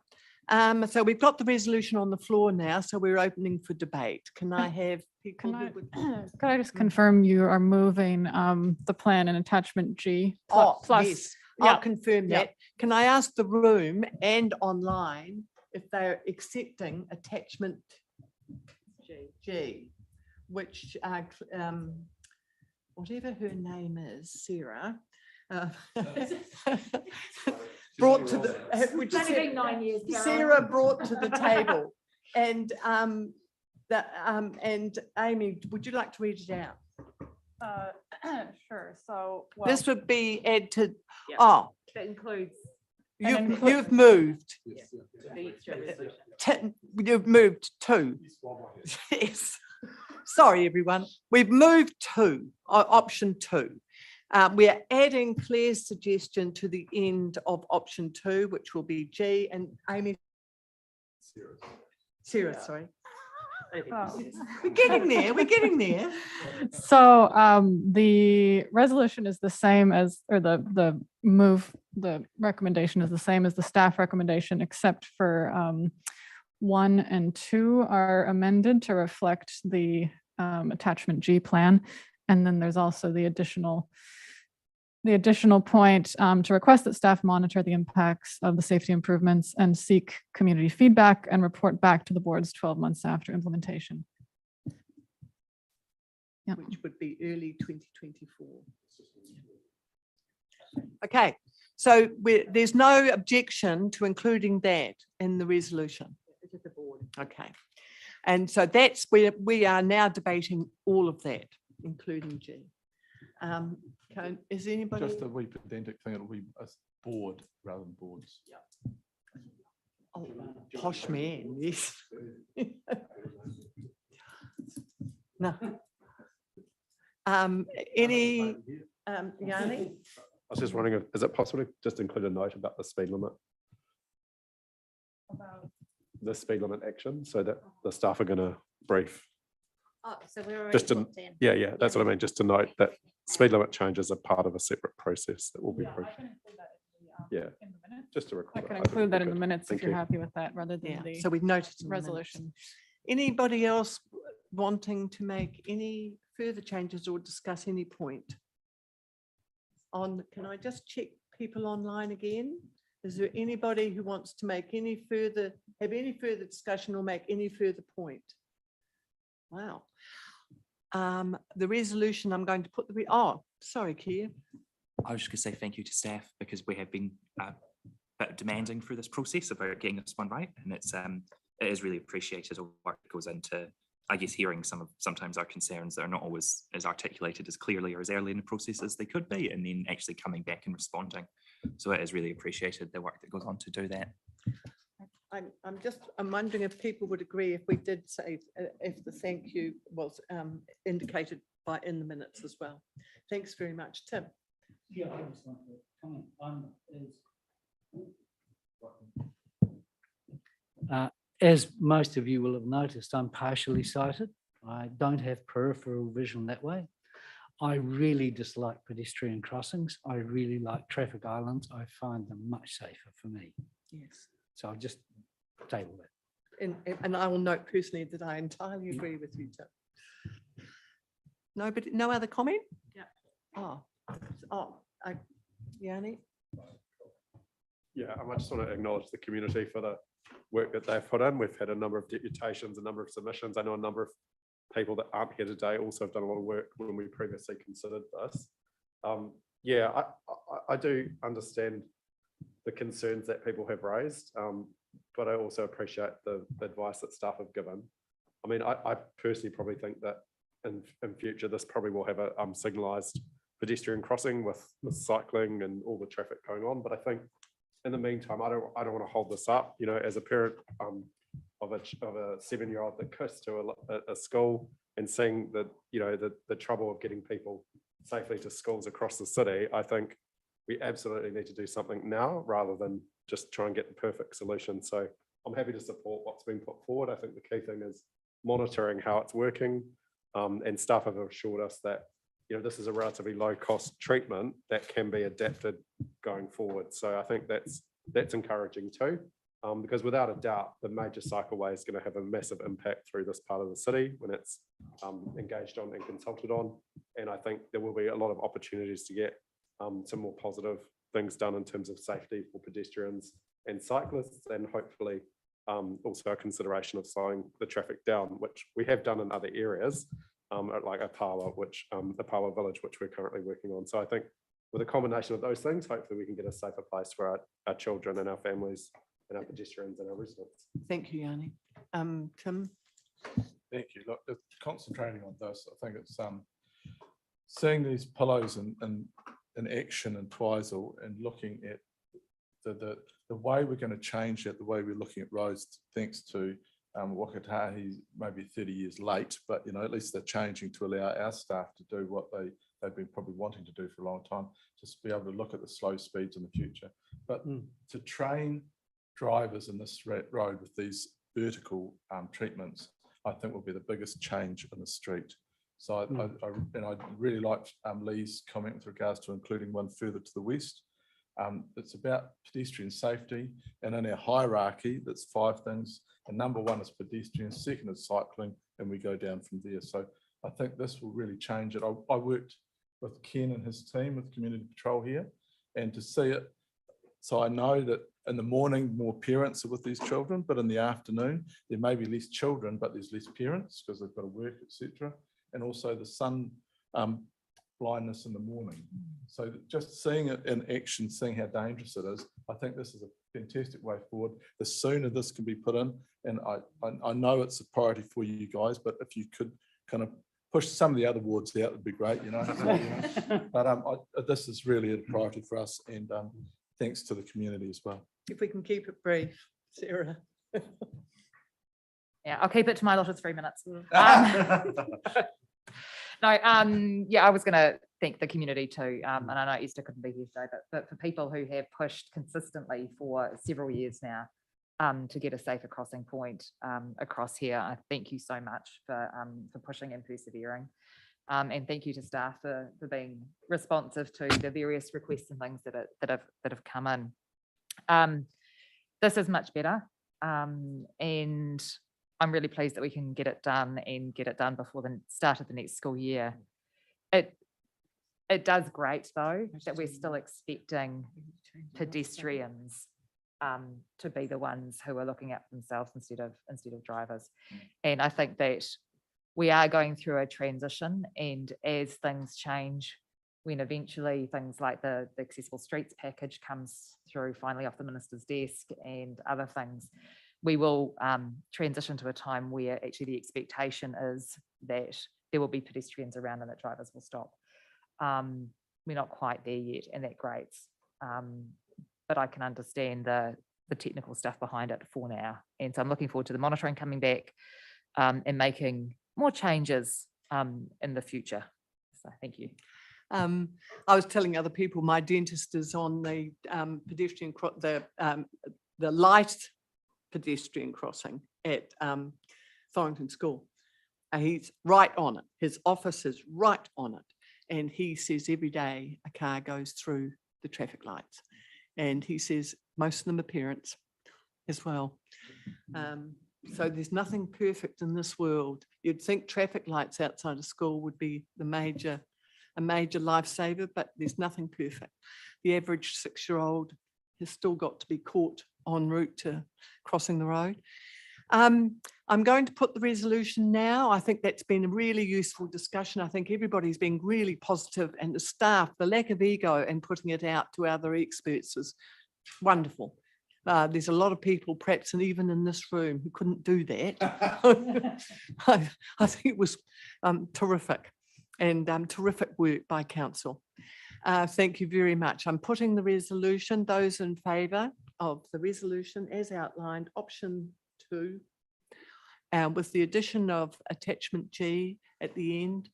So we've got the resolution on the floor now, so we're opening for debate. Can I have people who would... Could I just confirm you are moving the plan in attachment G plus? Yes, I'll confirm that. Can I ask the room and online if they're accepting attachment G, which whatever her name is, Sarah, brought to the, which It's only been 9 years, Sarah brought to the table. And and Amy, would you like to read it out? Sure. So This would be add to, That includes. you've moved. You've moved two. Yes. Sorry, everyone. We've moved to option 2. We are adding Claire's suggestion to the end of option 2, which will be G, and Amy. Sarah, sorry. We're getting there. We're getting there. So the resolution is the same as, or the recommendation is the same as the staff recommendation, except for 1 and 2 are amended to reflect the attachment G plan. And then there's also the additional point to request that staff monitor the impacts of the safety improvements and seek community feedback and report back to the boards 12 months after implementation. Which would be early 2024. Okay, so there's no objection to including that in the resolution. Okay, and so that's where we are now debating all of that, including G. Is anybody? Just a wee pedantic thing, it'll be a board rather than boards. Oh, posh man, yes. No. Any, Yanni? I was just wondering, is it possible to just include a note about the speed limit? The speed limit action, so that the staff are going to brief. Oh, so we're already Just to, booked in. yeah, that's what I mean. Just to note that speed limit changes are part of a separate process that will be briefed. Yeah, just to I record. can it. I think include that it'd in be the good. minutes if Thank you're you. happy with that, rather than the So we've noted in the minutes. resolution. Anybody else wanting to make any further changes or discuss any point? Can I just check people online again? Is there anybody who wants to make any further, have any further discussion or make any further point? Wow. The resolution, I'm going to put sorry, Kia. I was just going to say thank you to staff, because we have been a bit demanding through this process about getting this one right, and it is really appreciated. All work goes into, I guess, hearing sometimes our concerns that are not always as articulated as clearly or as early in the process as they could be, and then actually coming back and responding. So it is really appreciated, the work that goes on to do that. I'm wondering if people would agree if we did say if the thank you was indicated in the minutes as well. Thanks very much, Tim. Yeah, I just want to comment. As most of you will have noticed, I'm partially sighted. I don't have peripheral vision that way. I really dislike pedestrian crossings. I really like traffic islands. I find them much safer for me. Yes. So I'll just table that. And I will note personally that I entirely agree with you, Tim. Nobody, no other comment? Yeah. Yanni? Yeah, I just want to acknowledge the community for the work that they've put in. We've had a number of deputations, a number of submissions. I know a number of people that aren't here today also have done a lot of work when we previously considered this. Yeah, I do understand the concerns that people have raised, but I also appreciate the advice that staff have given. I mean, I personally probably think that in future, this probably will have a signalised pedestrian crossing with cycling and all the traffic going on. But I think in the meantime, I don't want to hold this up. You know, as a parent of a 7-year-old that goes to a school and seeing the trouble of getting people safely to schools across the city, I think we absolutely need to do something now rather than just try and get the perfect solution. So I'm happy to support what's been put forward. I think the key thing is monitoring how it's working, and staff have assured us that this is a relatively low cost treatment that can be adapted going forward. So I think that's encouraging too, because without a doubt, the major cycleway is going to have a massive impact through this part of the city when it's engaged on and consulted on. And I think there will be a lot of opportunities to get some more positive things done in terms of safety for pedestrians and cyclists, and hopefully also a consideration of slowing the traffic down, which we have done in other areas, like Apala, Apala Village, which we're currently working on. So I think with a combination of those things, hopefully we can get a safer place for our children and our families and our pedestrians and our residents. Thank you, Yanni. Tim? Thank you. Look, concentrating on this, I think it's seeing these pillows in action in Twizel and looking at the way we're going to change it, the way we're looking at roads, thanks to Wakatahi, maybe 30 years late, but at least they're changing to allow our staff to do what they've been probably wanting to do for a long time, just be able to look at the slow speeds in the future. But to train drivers in this road with these vertical treatments, I think will be the biggest change in the street. So I really liked Lee's comment with regards to including one further to the west. It's about pedestrian safety, and in our hierarchy, that's 5 things. And number 1 is pedestrian, second is cycling, and we go down from there. So I think this will really change it. I worked with Ken and his team with Community Patrol here, and to see it, so I know that in the morning, more parents are with these children, but in the afternoon, there may be less children, but there's less parents because they've got to work, etc. And also the sun blindness in the morning. So just seeing it in action, seeing how dangerous it is, I think this is a fantastic way forward. The sooner this can be put in, and I know it's a priority for you guys, but if you could kind of push some of the other wards out, it'd be great, But this is really a priority for us, and thanks to the community as well. If we can keep it brief, Sarah. Yeah, I'll keep it to my lot of 3 minutes. No, yeah, I was going to thank the community too, and I know Esther couldn't be here today, but for people who have pushed consistently for several years now to get a safer crossing point across here, I thank you so much for pushing and persevering, and thank you to staff for being responsive to the various requests and things that have come in. This is much better, and I'm really pleased that we can get it done and get it done before the start of the next school year. It does great though that we're still expecting pedestrians to be the ones who are looking out for themselves instead of drivers. And I think that we are going through a transition, and as things change, when eventually things like the Accessible Streets package comes through finally off the minister's desk and other things, we will transition to a time where actually the expectation is that there will be pedestrians around and that drivers will stop. We're not quite there yet, and that grates. But I can understand the technical stuff behind it for now. And so I'm looking forward to the monitoring coming back and making more changes in the future. So thank you. I was telling other people, my dentist is on the pedestrian, the light pedestrian crossing at Thorrington School. He's right on it. His office is right on it. And he says every day a car goes through the traffic lights. And he says most of them are parents as well. So there's nothing perfect in this world. You'd think traffic lights outside of school would be a major lifesaver, but there's nothing perfect. The average 6-year-old has still got to be caught en route to crossing the road. I'm going to put the resolution now. I think that's been a really useful discussion. I think everybody's been really positive, and the staff, the lack of ego and putting it out to other experts was wonderful. There's a lot of people, perhaps, and even in this room, who couldn't do that. I think it was terrific, and terrific work by council. Thank you very much. I'm putting the resolution. Those in favour of the resolution as outlined, option 2, with the addition of attachment G at the end.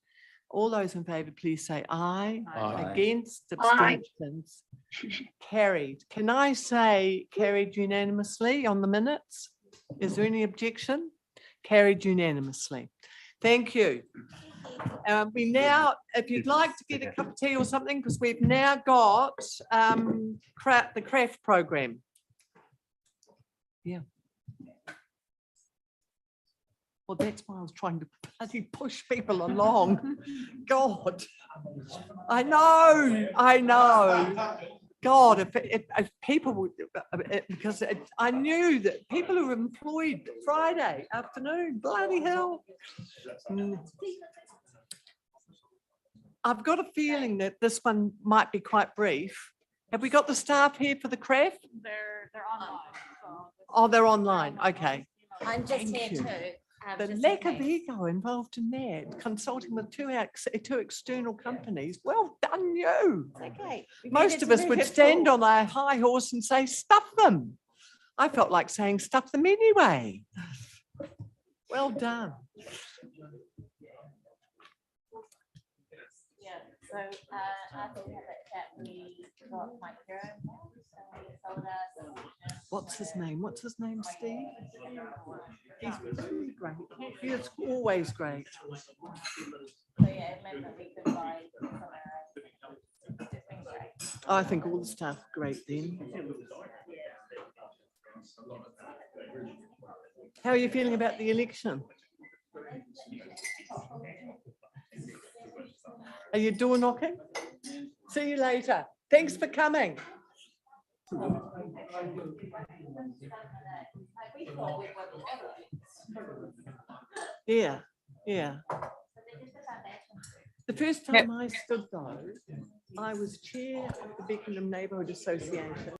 All those in favour, please say aye. Aye. Against, Aye. abstentions. Carried. Can I say carried unanimously on the minutes? Is there any objection? Carried unanimously. Thank you. We now, if you'd like to get a cup of tea or something, because we've now got the craft program. Yeah. Well, that's why I was trying to bloody push people along. God, I know. God, if people would, because I knew that people who were employed Friday afternoon, bloody hell. I've got a feeling that this one might be quite brief. Have we got the staff here for the craft? They're online. Oh, they're online. Okay. I'm just Thank here you. too. The lack of ego involved in that, consulting with two external companies. Well done, you. Okay. Most of us would stand on our high horse and say, stuff them. I felt like saying, stuff them anyway. Well done. Yeah, so after we had that chat, we got Mike Hero. What's his name? Steve? He's really great. He is always great. So yeah, it meant that we could buy somewhere else. It's been great. I think all the staff are great then. How are you feeling about the election? Are you door knocking? See you later. Thanks for coming. Yeah, yeah. The first time I stood though, I was chair of the Beckenham Neighbourhood Association.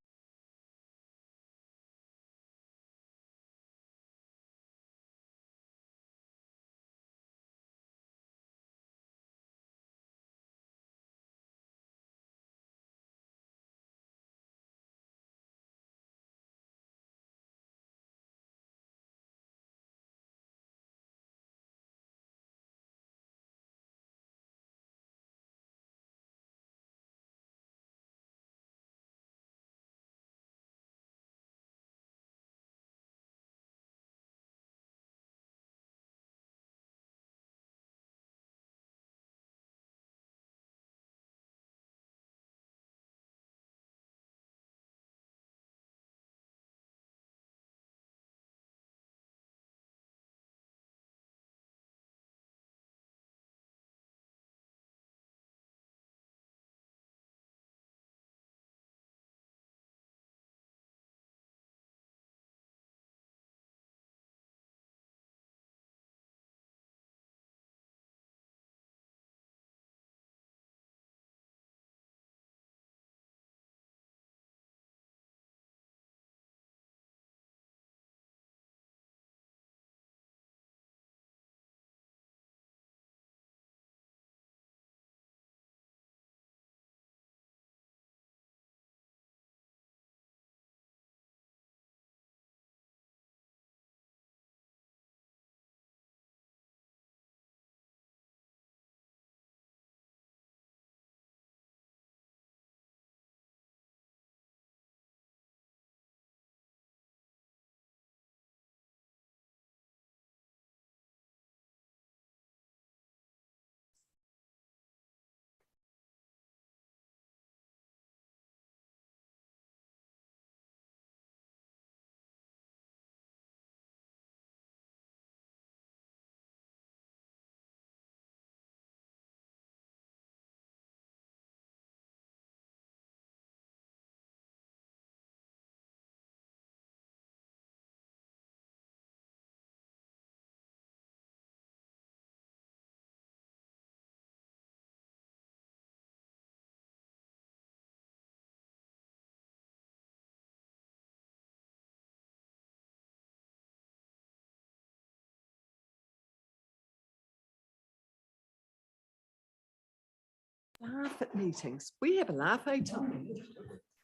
laugh at meetings. We have a laugh, eh, Tom?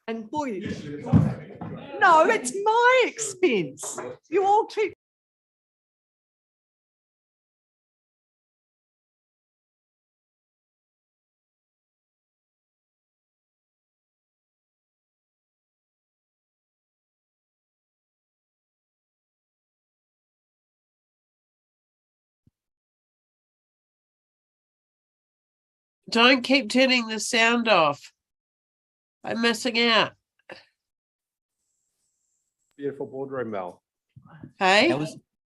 And boy, no, it's my expense. You all treat. Don't keep turning the sound off. I'm missing out. Beautiful boardroom, Mel. Hey?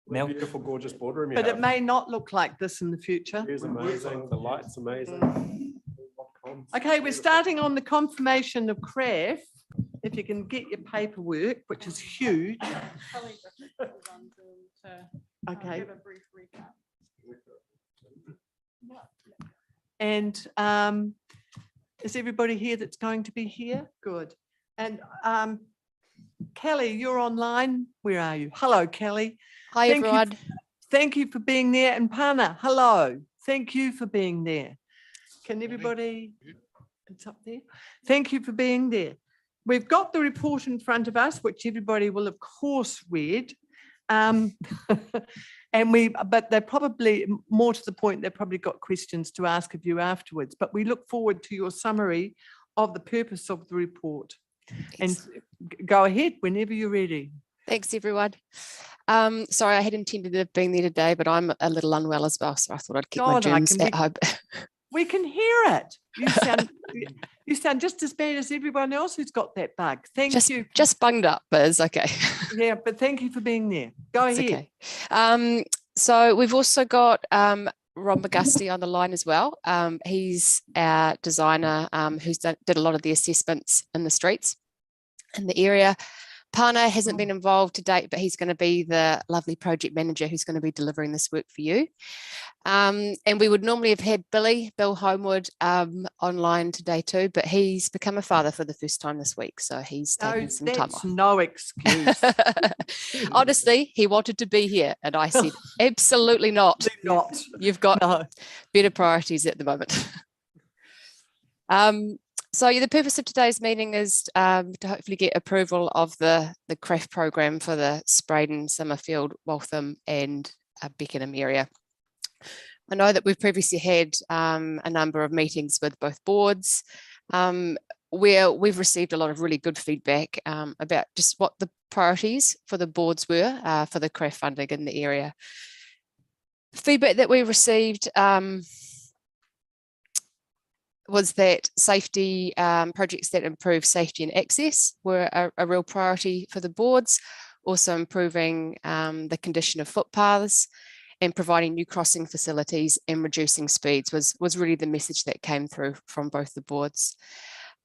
Beautiful, gorgeous boardroom. you But it have. may not look like this in the future. It's amazing. The light's amazing. Okay, we're starting on the confirmation of CREF. If you can get your paperwork, which is huge. Okay. And is everybody here that's going to be here? Good. And Kelly, you're online. Where are you? Hello, Kelly. Hi, everyone. Thank you for being there. And Pana, hello. Thank you for being there. Can everybody? It's up there. Thank you for being there. We've got the report in front of us, which everybody will, of course, read. But they're probably more to the point, they've probably got questions to ask of you afterwards. But we look forward to your summary of the purpose of the report. Thanks. And go ahead whenever you're ready. Thanks, everyone. Sorry, I had intended to have been there today, but I'm a little unwell as well, so I thought I'd keep my germs at home. We can hear it. You sound just as bad as everyone else who's got that bug. Thank you. Just bunged up, but it's okay. Yeah, but thank you for being there. Go ahead. Okay. So we've also got Ron McGusty on the line as well. He's our designer who's did a lot of the assessments in the streets in the area. Pana hasn't been involved to date, but he's going to be the lovely project manager who's going to be delivering this work for you. And we would normally have had Bill Homewood online today too, but he's become a father for the first time this week. So he's taking some time off. No excuse. Honestly, he wanted to be here and I said, absolutely not. You've got better priorities at the moment. So the purpose of today's meeting is to hopefully get approval of the CREF program for the Spreydon, Summerfield, Waltham and Beckenham area. I know that we've previously had a number of meetings with both boards where we've received a lot of really good feedback about just what the priorities for the boards were for the CREF funding in the area. Feedback that we received was that safety projects that improve safety and access were a real priority for the boards, also improving the condition of footpaths and providing new crossing facilities and reducing speeds was really the message that came through from both the boards.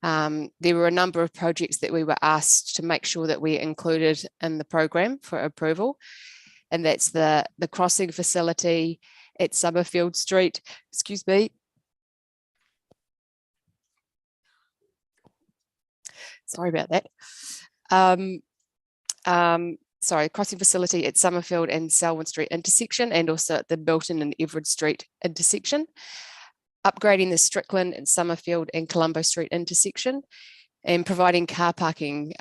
There were a number of projects that we were asked to make sure that we included in the program for approval, and that's the crossing facility at Summerfield Street, excuse me. Sorry about that. Sorry, crossing facility at Summerfield and Selwyn Street intersection, and also at the Milton and Everett Street intersection. Upgrading the Strickland and Summerfield and Colombo Street intersection, and providing car parking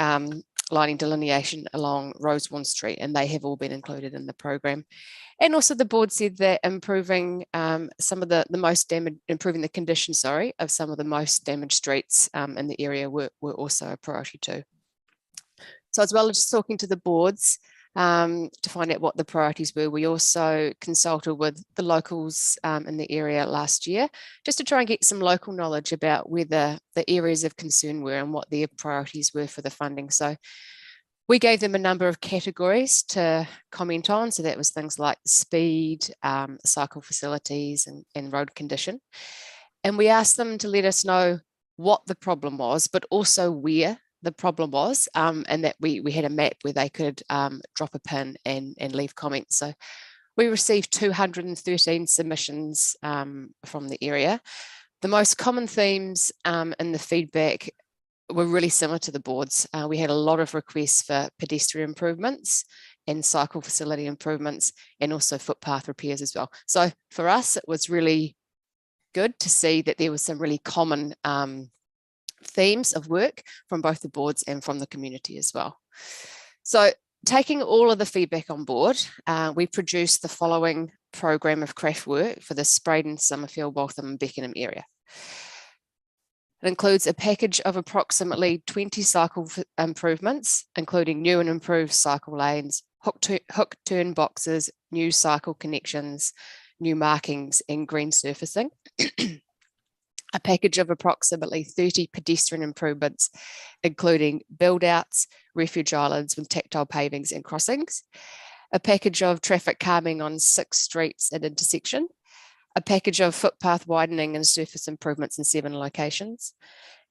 lining delineation along Rosewarne Street, and they have all been included in the program. And also the board said that improving some of the most damaged, improving the condition, sorry, of some of the most damaged streets in the area were also a priority too. So as well as just talking to the boards to find out what the priorities were, we also consulted with the locals in the area last year, just to try and get some local knowledge about where the areas of concern were and what their priorities were for the funding. So we gave them a number of categories to comment on. So that was things like speed, cycle facilities and road condition. And we asked them to let us know what the problem was, but also where the problem was, and that we had a map where they could drop a pin and leave comments. So we received 213 submissions from the area. The most common themes in the feedback were really similar to the boards. We had a lot of requests for pedestrian improvements and cycle facility improvements, and also footpath repairs as well. So for us, it was really good to see that there was some really common themes of work from both the boards and from the community as well. So taking all of the feedback on board, we produced the following program of craft work for the Spreydon, Summerfield, Waltham and Beckenham area. It includes a package of approximately 20 cycle improvements, including new and improved cycle lanes, hook turn boxes, new cycle connections, new markings and green surfacing. A package of approximately 30 pedestrian improvements, including build-outs, refuge islands with tactile pavings and crossings. A package of traffic calming on 6 streets and intersection. A package of footpath widening and surface improvements in 7 locations,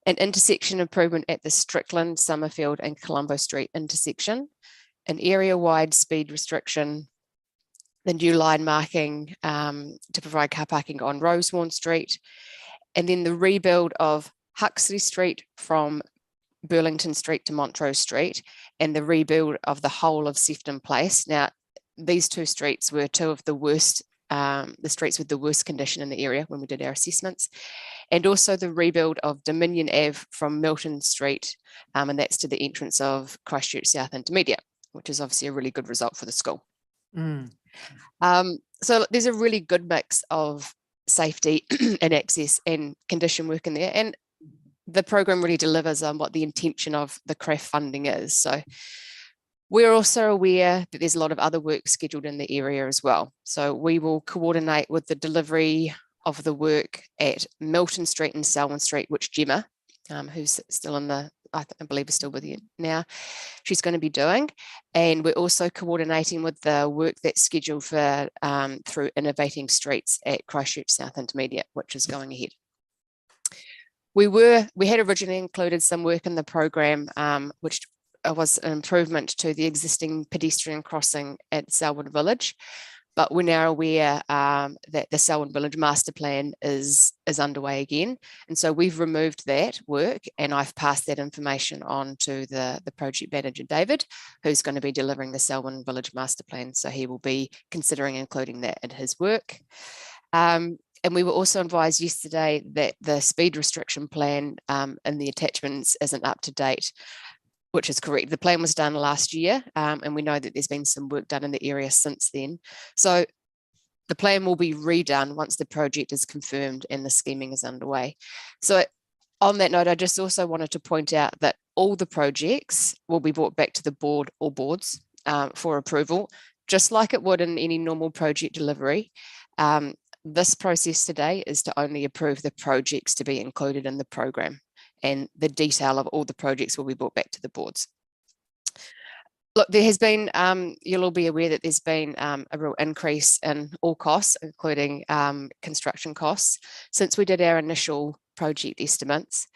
an intersection improvement at the Strickland, Summerfield and Colombo Street intersection, an area-wide speed restriction, the new line marking to provide car parking on Rosewarne Street, and then the rebuild of Huxley Street from Burlington Street to Montrose Street, and the rebuild of the whole of Sefton Place. Now, these 2 streets were 2 of the worst the streets with the worst condition in the area when we did our assessments, and also the rebuild of Dominion Ave from Milton Street, and that's to the entrance of Christchurch South Intermediate, which is obviously a really good result for the school. So there's a really good mix of safety and access and condition work in there, and the program really delivers on what the intention of the craft funding is. So we're also aware that there's a lot of other work scheduled in the area as well. So we will coordinate with the delivery of the work at Milton Street and Selwyn Street, which Gemma, who's still in the, I believe is still with you now, she's going to be doing. And we're also coordinating with the work that's scheduled for through Innovating Streets at Christchurch South Intermediate, which is going ahead. We had originally included some work in the program, which was an improvement to the existing pedestrian crossing at Selwyn Village, but we're now aware that the Selwyn Village master plan is underway again, and so we've removed that work, and I've passed that information on to the project manager David, who's going to be delivering the Selwyn Village master plan, so he will be considering including that in his work. And we were also advised yesterday that the speed restriction plan in the attachments isn't up to date, which is correct. The plan was done last year, and we know that there's been some work done in the area since then. So the plan will be redone once the project is confirmed and the scheming is underway. So on that note, I just also wanted to point out that all the projects will be brought back to the board or boards for approval, just like it would in any normal project delivery. This process today is to only approve the projects to be included in the program, and the detail of all the projects will be brought back to the boards. Look, there has been, you'll all be aware that there's been a real increase in all costs, including construction costs, since we did our initial project estimates.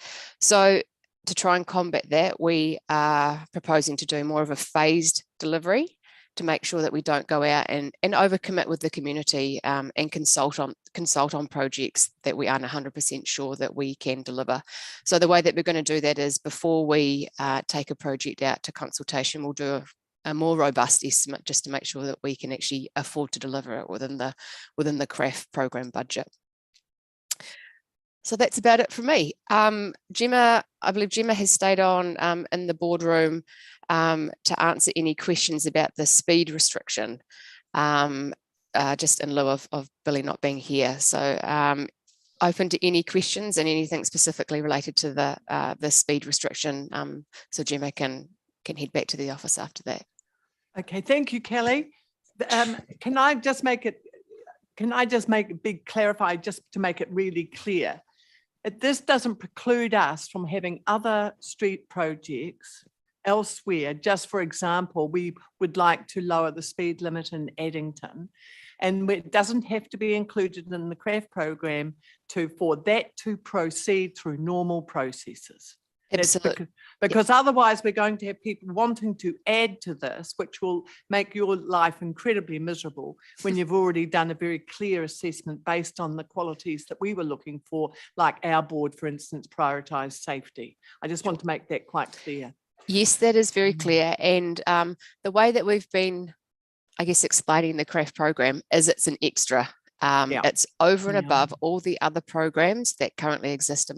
So to try and combat that, we are proposing to do more of a phased delivery to make sure that we don't go out and overcommit with the community and consult on projects that we aren't 100% sure that we can deliver. So the way that we're going to do that is before we take a project out to consultation, we'll do a more robust estimate just to make sure that we can actually afford to deliver it within the CRAF program budget. So that's about it for me. Gemma, I believe Gemma has stayed on in the boardroom to answer any questions about the speed restriction, just in lieu of Billy not being here. So open to any questions and anything specifically related to the speed restriction. So Gemma can head back to the office after that. Okay, thank you, Kelly. Can I just make a big clarify just to make it really clear? This doesn't preclude us from having other street projects elsewhere. Just for example, we would like to lower the speed limit in Addington, and it doesn't have to be included in the CRAF program for that to proceed through normal processes. Absolutely. Because otherwise we're going to have people wanting to add to this, which will make your life incredibly miserable when you've already done a very clear assessment based on the qualities that we were looking for, like our board, for instance, prioritised safety. I just want to make that quite clear. Yes, that is very clear. And the way that we've been, I guess, explaining the CRAF program is it's an extra. It's over and Yeah. above all the other programs that currently exist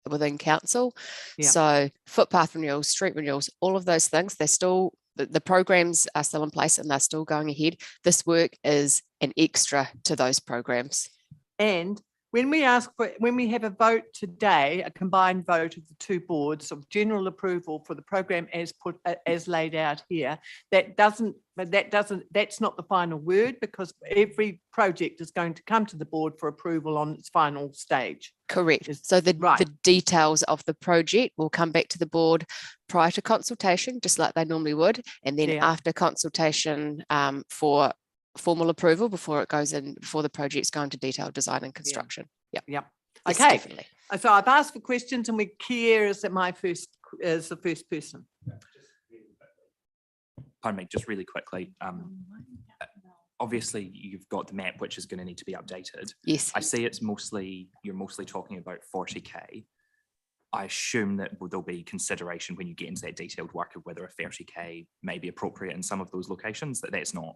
within council. Yeah. So footpath renewals, street renewals, all of those things, they're still, the programs are still in place and they're still going ahead. This work is an extra to those programs. And when we have a vote today, a combined vote of the two boards of general approval for the program as laid out here, that's not the final word, because every project is going to come to the board for approval on its final stage. Correct. So the details of the project will come back to the board prior to consultation, just like they normally would, and then after consultation for formal approval before it goes in, before the project's going to detailed design and construction. Yep. Yep. Yes, Okay. definitely. So I've asked for questions, and Kier is the first person. Pardon me, just really quickly. Obviously, you've got the map, which is going to need to be updated. Yes. I see you're mostly talking about 40K. I assume that there'll be consideration when you get into that detailed work of whether a 30K may be appropriate in some of those locations. That's not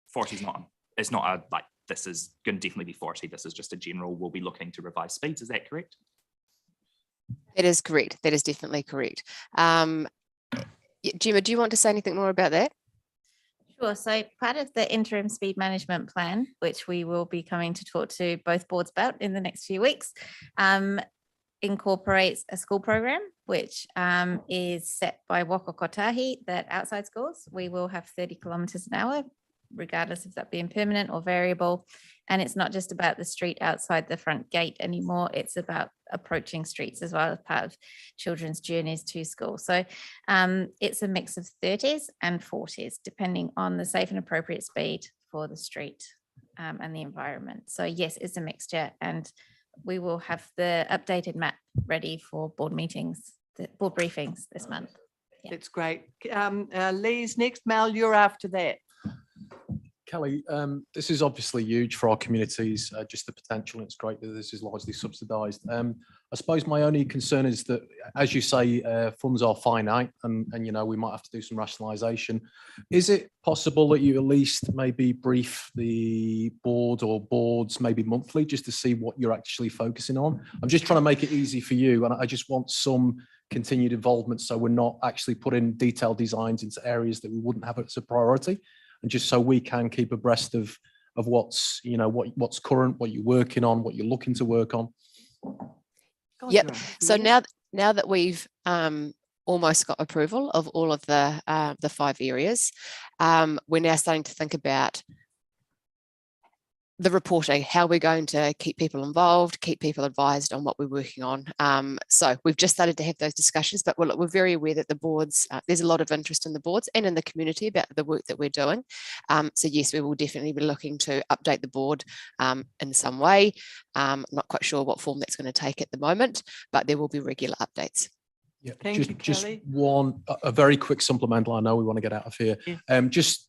40 is not. It's not a like this is going to definitely be 40. This is just a general. We'll be looking to revise speeds. Is that correct? That is correct. That is definitely correct. Gemma, do you want to say anything more about that? Sure. So part of the interim speed management plan, which we will be coming to talk to both boards about in the next few weeks, incorporates a school program, which is set by Waka Kotahi, that outside schools, we will have 30 kilometres an hour, regardless of that being permanent or variable. And it's not just about the street outside the front gate anymore. It's about approaching streets as well as part of children's journeys to school. So it's a mix of 30s and 40s, depending on the safe and appropriate speed for the street and the environment. So yes, it's a mixture, and we will have the updated map ready for board meetings, the board briefings this month. That's great. Lee's next. Mel, you're after that. Kelly, this is obviously huge for our communities, just the potential. It's great that this is largely subsidised. I suppose my only concern is that, as you say, funds are finite, and we might have to do some rationalisation. Is it possible that you at least maybe brief the board or boards maybe monthly, just to see what you're actually focusing on? I'm just trying to make it easy for you, and I just want some continued involvement, so we're not actually putting detailed designs into areas that we wouldn't have as a priority. And just so we can keep abreast of what's, what's current, what you're working on, what you're looking to work on. Yep. So now that we've almost got approval of all of the 5 areas, we're now starting to think about the reporting, how we're going to keep people involved, keep people advised on what we're working on. So we've just started to have those discussions, but we're very aware that the boards, there's a lot of interest in the boards and in the community about the work that we're doing. So yes, we will definitely be looking to update the board in some way. I'm not quite sure what form that's going to take at the moment, but there will be regular updates. Yeah, Thank you, just Kelly. a very quick supplemental. I know we want to get out of here. Yeah. I'm just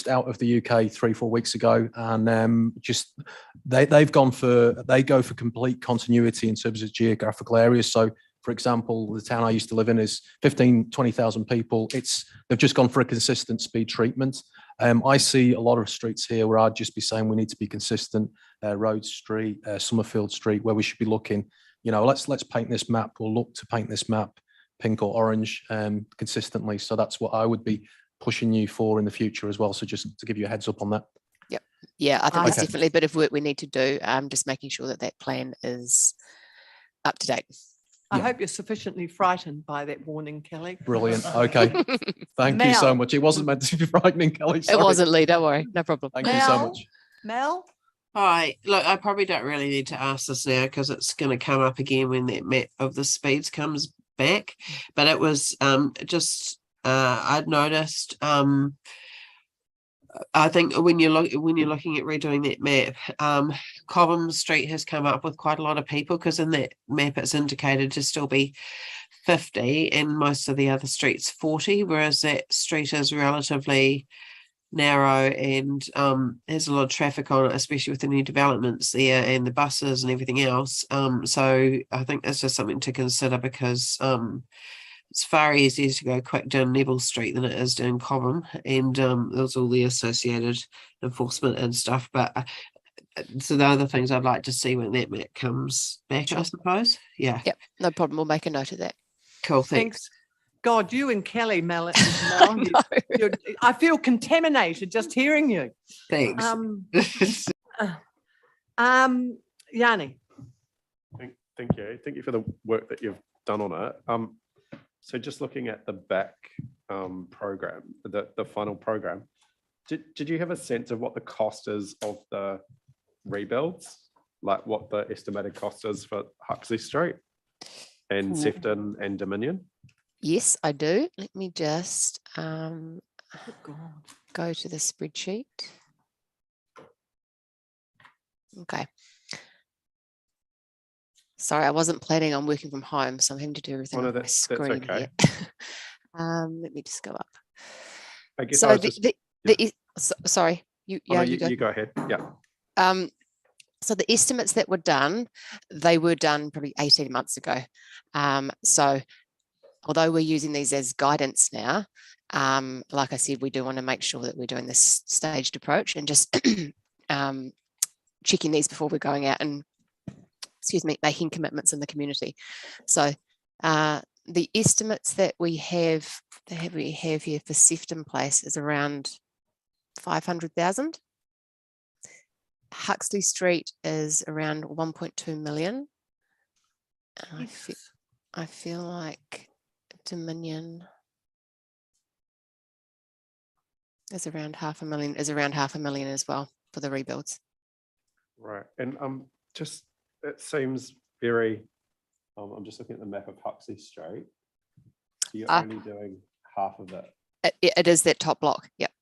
out of the UK 3-4 weeks ago, and they go for complete continuity in terms of geographical areas. So, for example, the town I used to live in is 20,000 people. They've just gone for a consistent speed treatment. I see a lot of streets here where I'd just be saying we need to be consistent. Road Street, Summerfield Street, where we should be looking. Let's paint this map, or look to paint this map pink or orange consistently. So that's what I would be pushing you for in the future as well. So just to give you a heads up on that. Yep. Yeah, I think Okay. there's definitely a bit of work we need to do. Just making sure that plan is up to date. I hope you're sufficiently frightened by that warning, Kelly. Brilliant. Okay. Thank you so Mel. much. It wasn't meant to be frightening, Kelly. It Sorry. wasn't, Lee, don't worry. No problem. Thank you so much. Mel? Hi, look, I probably don't really need to ask this now because it's going to come up again when that map of the speeds comes back. But it was I'd noticed. I think when you're looking at redoing that map, Cobham Street has come up with quite a lot of people, because in that map it's indicated to still be 50 and most of the other streets 40, whereas that street is relatively narrow and has a lot of traffic on it, especially with the new developments there and the buses and everything else. So I think that's just something to consider, because it's far easier to go quick down Neville Street than it is down Cobham, and there's all the associated enforcement and stuff. But so the other things I'd like to see when that map comes back, I suppose. Yeah. Yep, no problem. We'll make a note of that. Cool. Thanks. Thanks. God, you and Kelly, Mel, I feel contaminated just hearing you. Thanks. Yanni. Thank you. Thank you for the work that you've done on it. So just looking at the back program, the final program, did you have a sense of what the cost is of the rebuilds? Like what the estimated cost is for Huxley Street and Sefton and Dominion? Yes, I do. Let me just go to the spreadsheet. Okay. Sorry, I wasn't planning on working from home, so I'm having to do everything on my screen okay. here. Let me just go up. I guess So I was just, sorry, you oh, no, you go. you go ahead. Yeah. So the estimates that were done, they were done probably 18 months ago. So although we're using these as guidance now, like I said, we do want to make sure that we're doing this staged approach and just checking these before we're going out and, excuse me, making commitments in the community. So the estimates that we have here for Sefton Place is around 500,000. Huxley Street is around 1.2 million. And I feel like Dominion is around half a million as well for the rebuilds. Right. And just it seems very I'm just looking at the map of Huxley Street. So you're only doing half of it. It is that top block. Yep.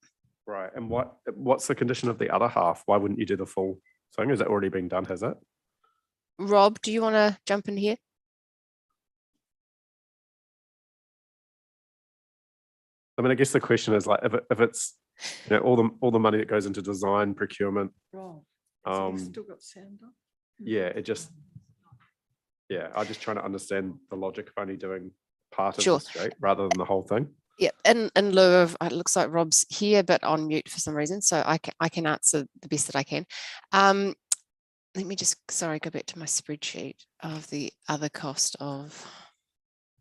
Right. And what's the condition of the other half? Why wouldn't you do the full thing? Is that already being done, has it? Rob, do you want to jump in here? I mean, I guess the question is like if it's all the money that goes into design, procurement. Rob, still got sound on? Yeah, I'm just trying to understand the logic of only doing part of Sure. the street rather than the whole thing. Yeah, in lieu of, it looks like Rob's here, but on mute for some reason. So I can answer the best that I can. Let me just, sorry, go back to my spreadsheet of the other cost of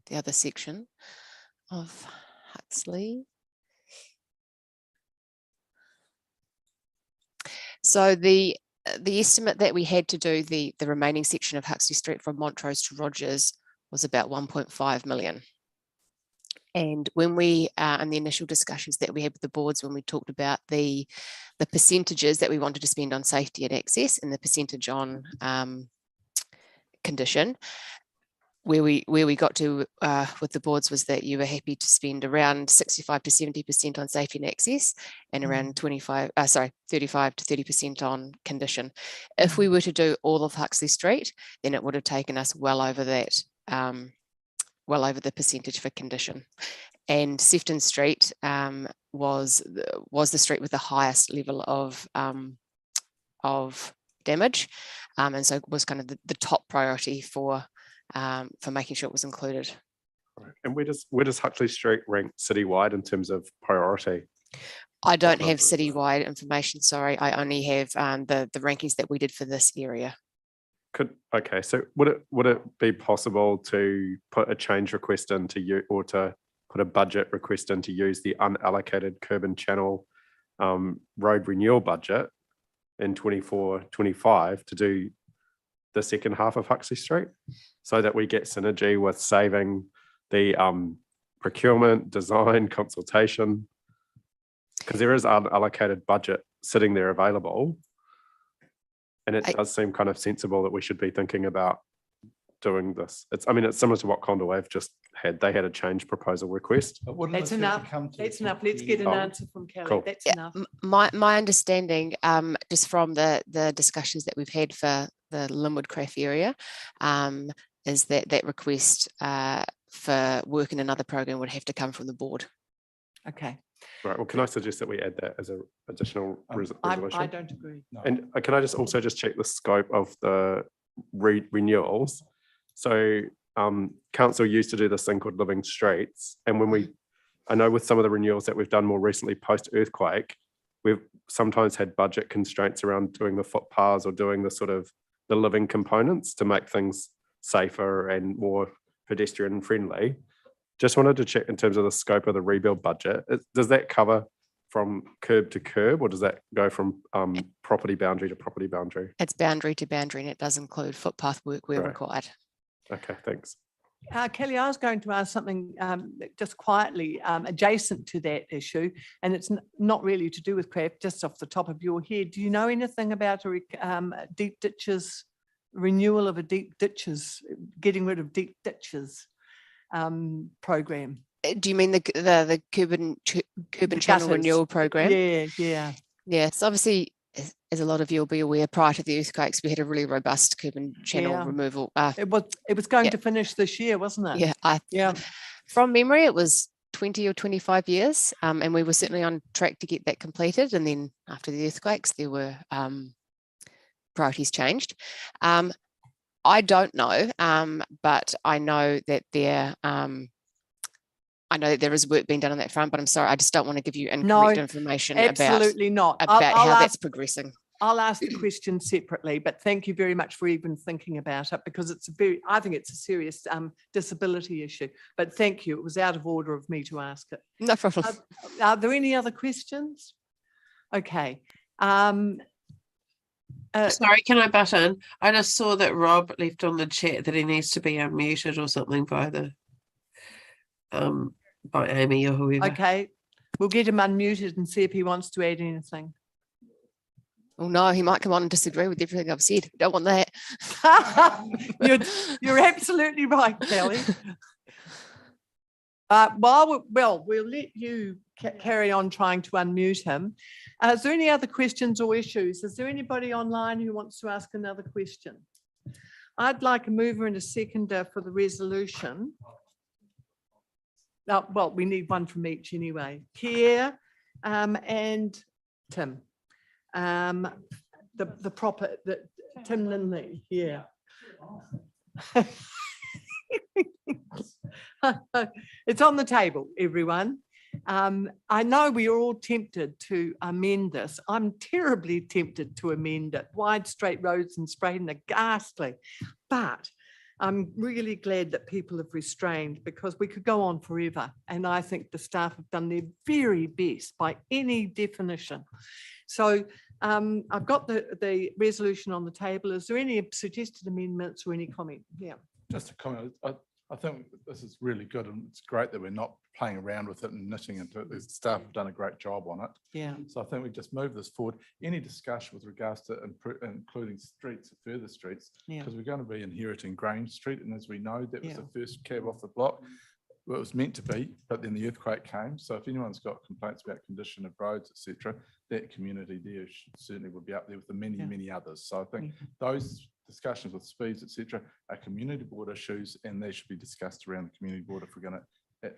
the other section of Huxley. So the estimate that we had to do the remaining section of Huxley Street from Montrose to Rogers was about 1.5 million. And when we, in the initial discussions that we had with the boards, when we talked about the percentages that we wanted to spend on safety and access and the percentage on condition, where we got to with the boards was that you were happy to spend around 65 to 70% on safety and access and around 35 to 30% on condition. If we were to do all of Huxley Street, then it would have taken us well over that, well over the percentage for condition. And Sefton Street was the street with the highest level of damage, and so it was kind of the top priority for making sure it was included. And where does Huxley Street rank citywide in terms of priority? I don't have citywide information. Sorry, I only have the rankings that we did for this area. Okay, so would it be possible to put a change request into you, or to put a budget request in to use the unallocated curb and channel road renewal budget in 24-25 to do the second half of Huxley Street, so that we get synergy with saving the procurement, design, consultation, because there is unallocated budget sitting there available. And it does seem kind of sensible that we should be thinking about doing this. It's similar to what Conda Wave just had. They had a change proposal request. That's enough. That's enough. Let's get an answer from Kelly. Cool. That's enough. My understanding, just from the discussions that we've had for the Linwood Craft area, is that request for work in another program would have to come from the board. Okay. Right. Well, can I suggest that we add that as an additional resolution? I don't agree. No. And can I also check the scope of the renewals? So council used to do this thing called Living Streets. And I know with some of the renewals that we've done more recently post-earthquake, we've sometimes had budget constraints around doing the footpaths or doing the sort of the living components to make things safer and more pedestrian friendly. Just wanted to check in terms of the scope of the rebuild budget. Does that cover from curb to curb, or does that go from property boundary to property boundary? It's boundary to boundary, and it does include footpath work where Right. required. Okay, thanks. Kelly, I was going to ask something just quietly adjacent to that issue, and it's not really to do with craft, just off the top of your head. Do you know anything about a deep ditches, renewal of a deep ditches, getting rid of deep ditches program? Do you mean the curb and channel gutters. renewal program? Yeah. Yes, obviously, as a lot of you will be aware, prior to the earthquakes, we had a really robust curb and channel Yeah. removal. It was going to finish this year, wasn't it? Yeah, from memory, it was 20 or 25 years, and we were certainly on track to get that completed. And then after the earthquakes, there were priorities changed. I don't know, but I know that there is work being done on that front, but I'm sorry, I just don't want to give you incorrect information absolutely not. about I'll how that's ask- progressing. I'll ask the question separately, but thank you very much for even thinking about it, because I think it's a serious disability issue. But thank you. It was out of order of me to ask it. No problem. Are there any other questions? Okay. Sorry, can I butt in? I just saw that Rob left on the chat that he needs to be unmuted or something by Amy or whoever. Okay. We'll get him unmuted and see if he wants to add anything. Oh no, he might come on and disagree with everything I've said. Don't want that. You're absolutely right, Kelly. We'll let you carry on trying to unmute him. Is there any other questions or issues? Is there anybody online who wants to ask another question? I'd like a mover and a seconder for the resolution. Well, we need one from each anyway. Kier and Tim. Tim Linley, yeah. It's on the table, everyone. I know we are all tempted to amend this. I'm terribly tempted to amend it. Wide, straight roads in Spreydon are ghastly, but I'm really glad that people have restrained, because we could go on forever. And I think the staff have done their very best by any definition. So I've got the resolution on the table. Is there any suggested amendments or any comment? Yeah. Just a comment. I think this is really good, and it's great that we're not playing around with it and knitting into it. The staff have done a great job on it. Yeah. So I think we just move this forward. Any discussion with regards to including streets, further streets, because we're going to be inheriting Grange Street, and as we know, that was the first cab off the block. Well, it was meant to be, but then the earthquake came. So if anyone's got complaints about condition of roads, etc., that community there certainly would be up there with the many others. So I think those discussions with speeds, etc., are community board issues, and they should be discussed around the community board if we're going to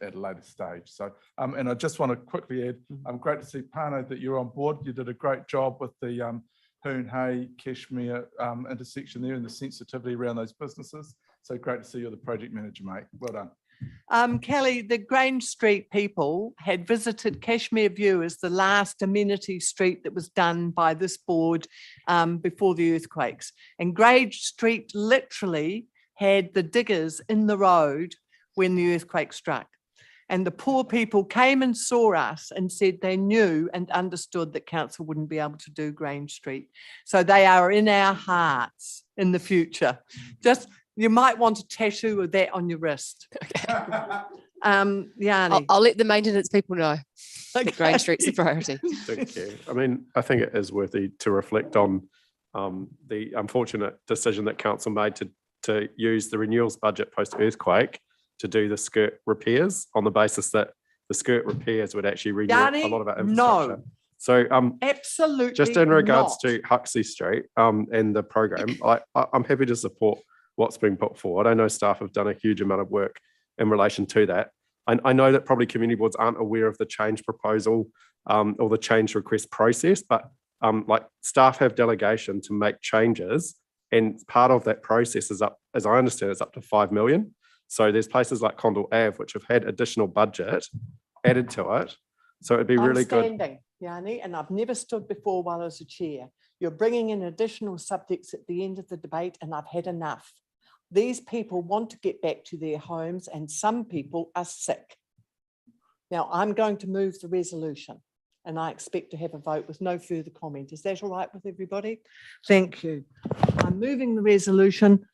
at a later stage. So, and I just want to quickly add, great to see Pano that you're on board. You did a great job with the Spreydon-Cashmere intersection there and the sensitivity around those businesses. So great to see you're the project manager, mate. Well done. Kelly, the Grange Street people had visited Cashmere View as the last amenity street that was done by this board before the earthquakes. And Grange Street literally had the diggers in the road when the earthquake struck. And the poor people came and saw us and said they knew and understood that council wouldn't be able to do Grange Street. So they are in our hearts in the future. Just, you might want a tattoo of that on your wrist. Yanni. I'll let the maintenance people know that Grange Street's a priority. Thank you. I mean, I think it is worthy to reflect on the unfortunate decision that council made to use the renewals budget post-earthquake to do the skirt repairs on the basis that the skirt repairs would actually renew Yanni, a lot of our infrastructure. no. So Absolutely just in regards not. to Huxley Street and the program, I'm happy to support what's being put forward. I know staff have done a huge amount of work in relation to that. I know that probably community boards aren't aware of the change proposal or the change request process, but like staff have delegation to make changes, and part of that process is up, as I understand, it's up to 5 million. So there's places like Condell Ave which have had additional budget added to it. So it'd be really good. Yanni, and I've never stood before while I was a chair. You're bringing in additional subjects at the end of the debate, and I've had enough. These people want to get back to their homes, and some people are sick. Now, I'm going to move the resolution, and I expect to have a vote with no further comment. Is that all right with everybody? Thank you. I'm moving the resolution.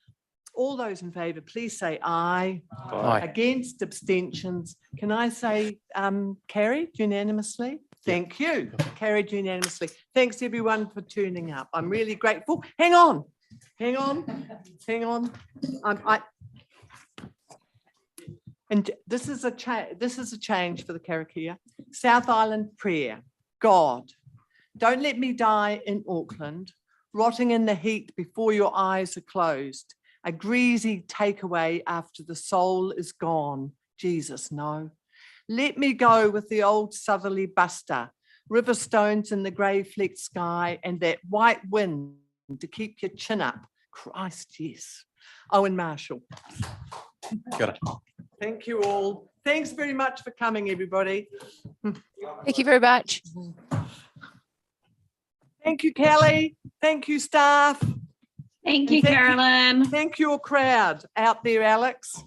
All those in favour, please say aye. Aye. Against, abstentions. Can I say carried unanimously? Thank you. Carried unanimously. Thanks everyone for turning up. I'm really grateful. Hang on. Hang on. Hang on. And this is a change for the Karakia. South Island prayer. God, don't let me die in Auckland, rotting in the heat before your eyes are closed. A greasy takeaway after the soul is gone. Jesus, no. Let me go with the old southerly buster, river stones in the grey flecked sky, and that white wind to keep your chin up. Christ, yes. Owen Marshall. Got it. Thank you all. Thanks very much for coming, everybody. Thank you very much. Thank you, Kelly. Thank you, staff. Thank you, And Carolyn. Thank your crowd out there, Alex.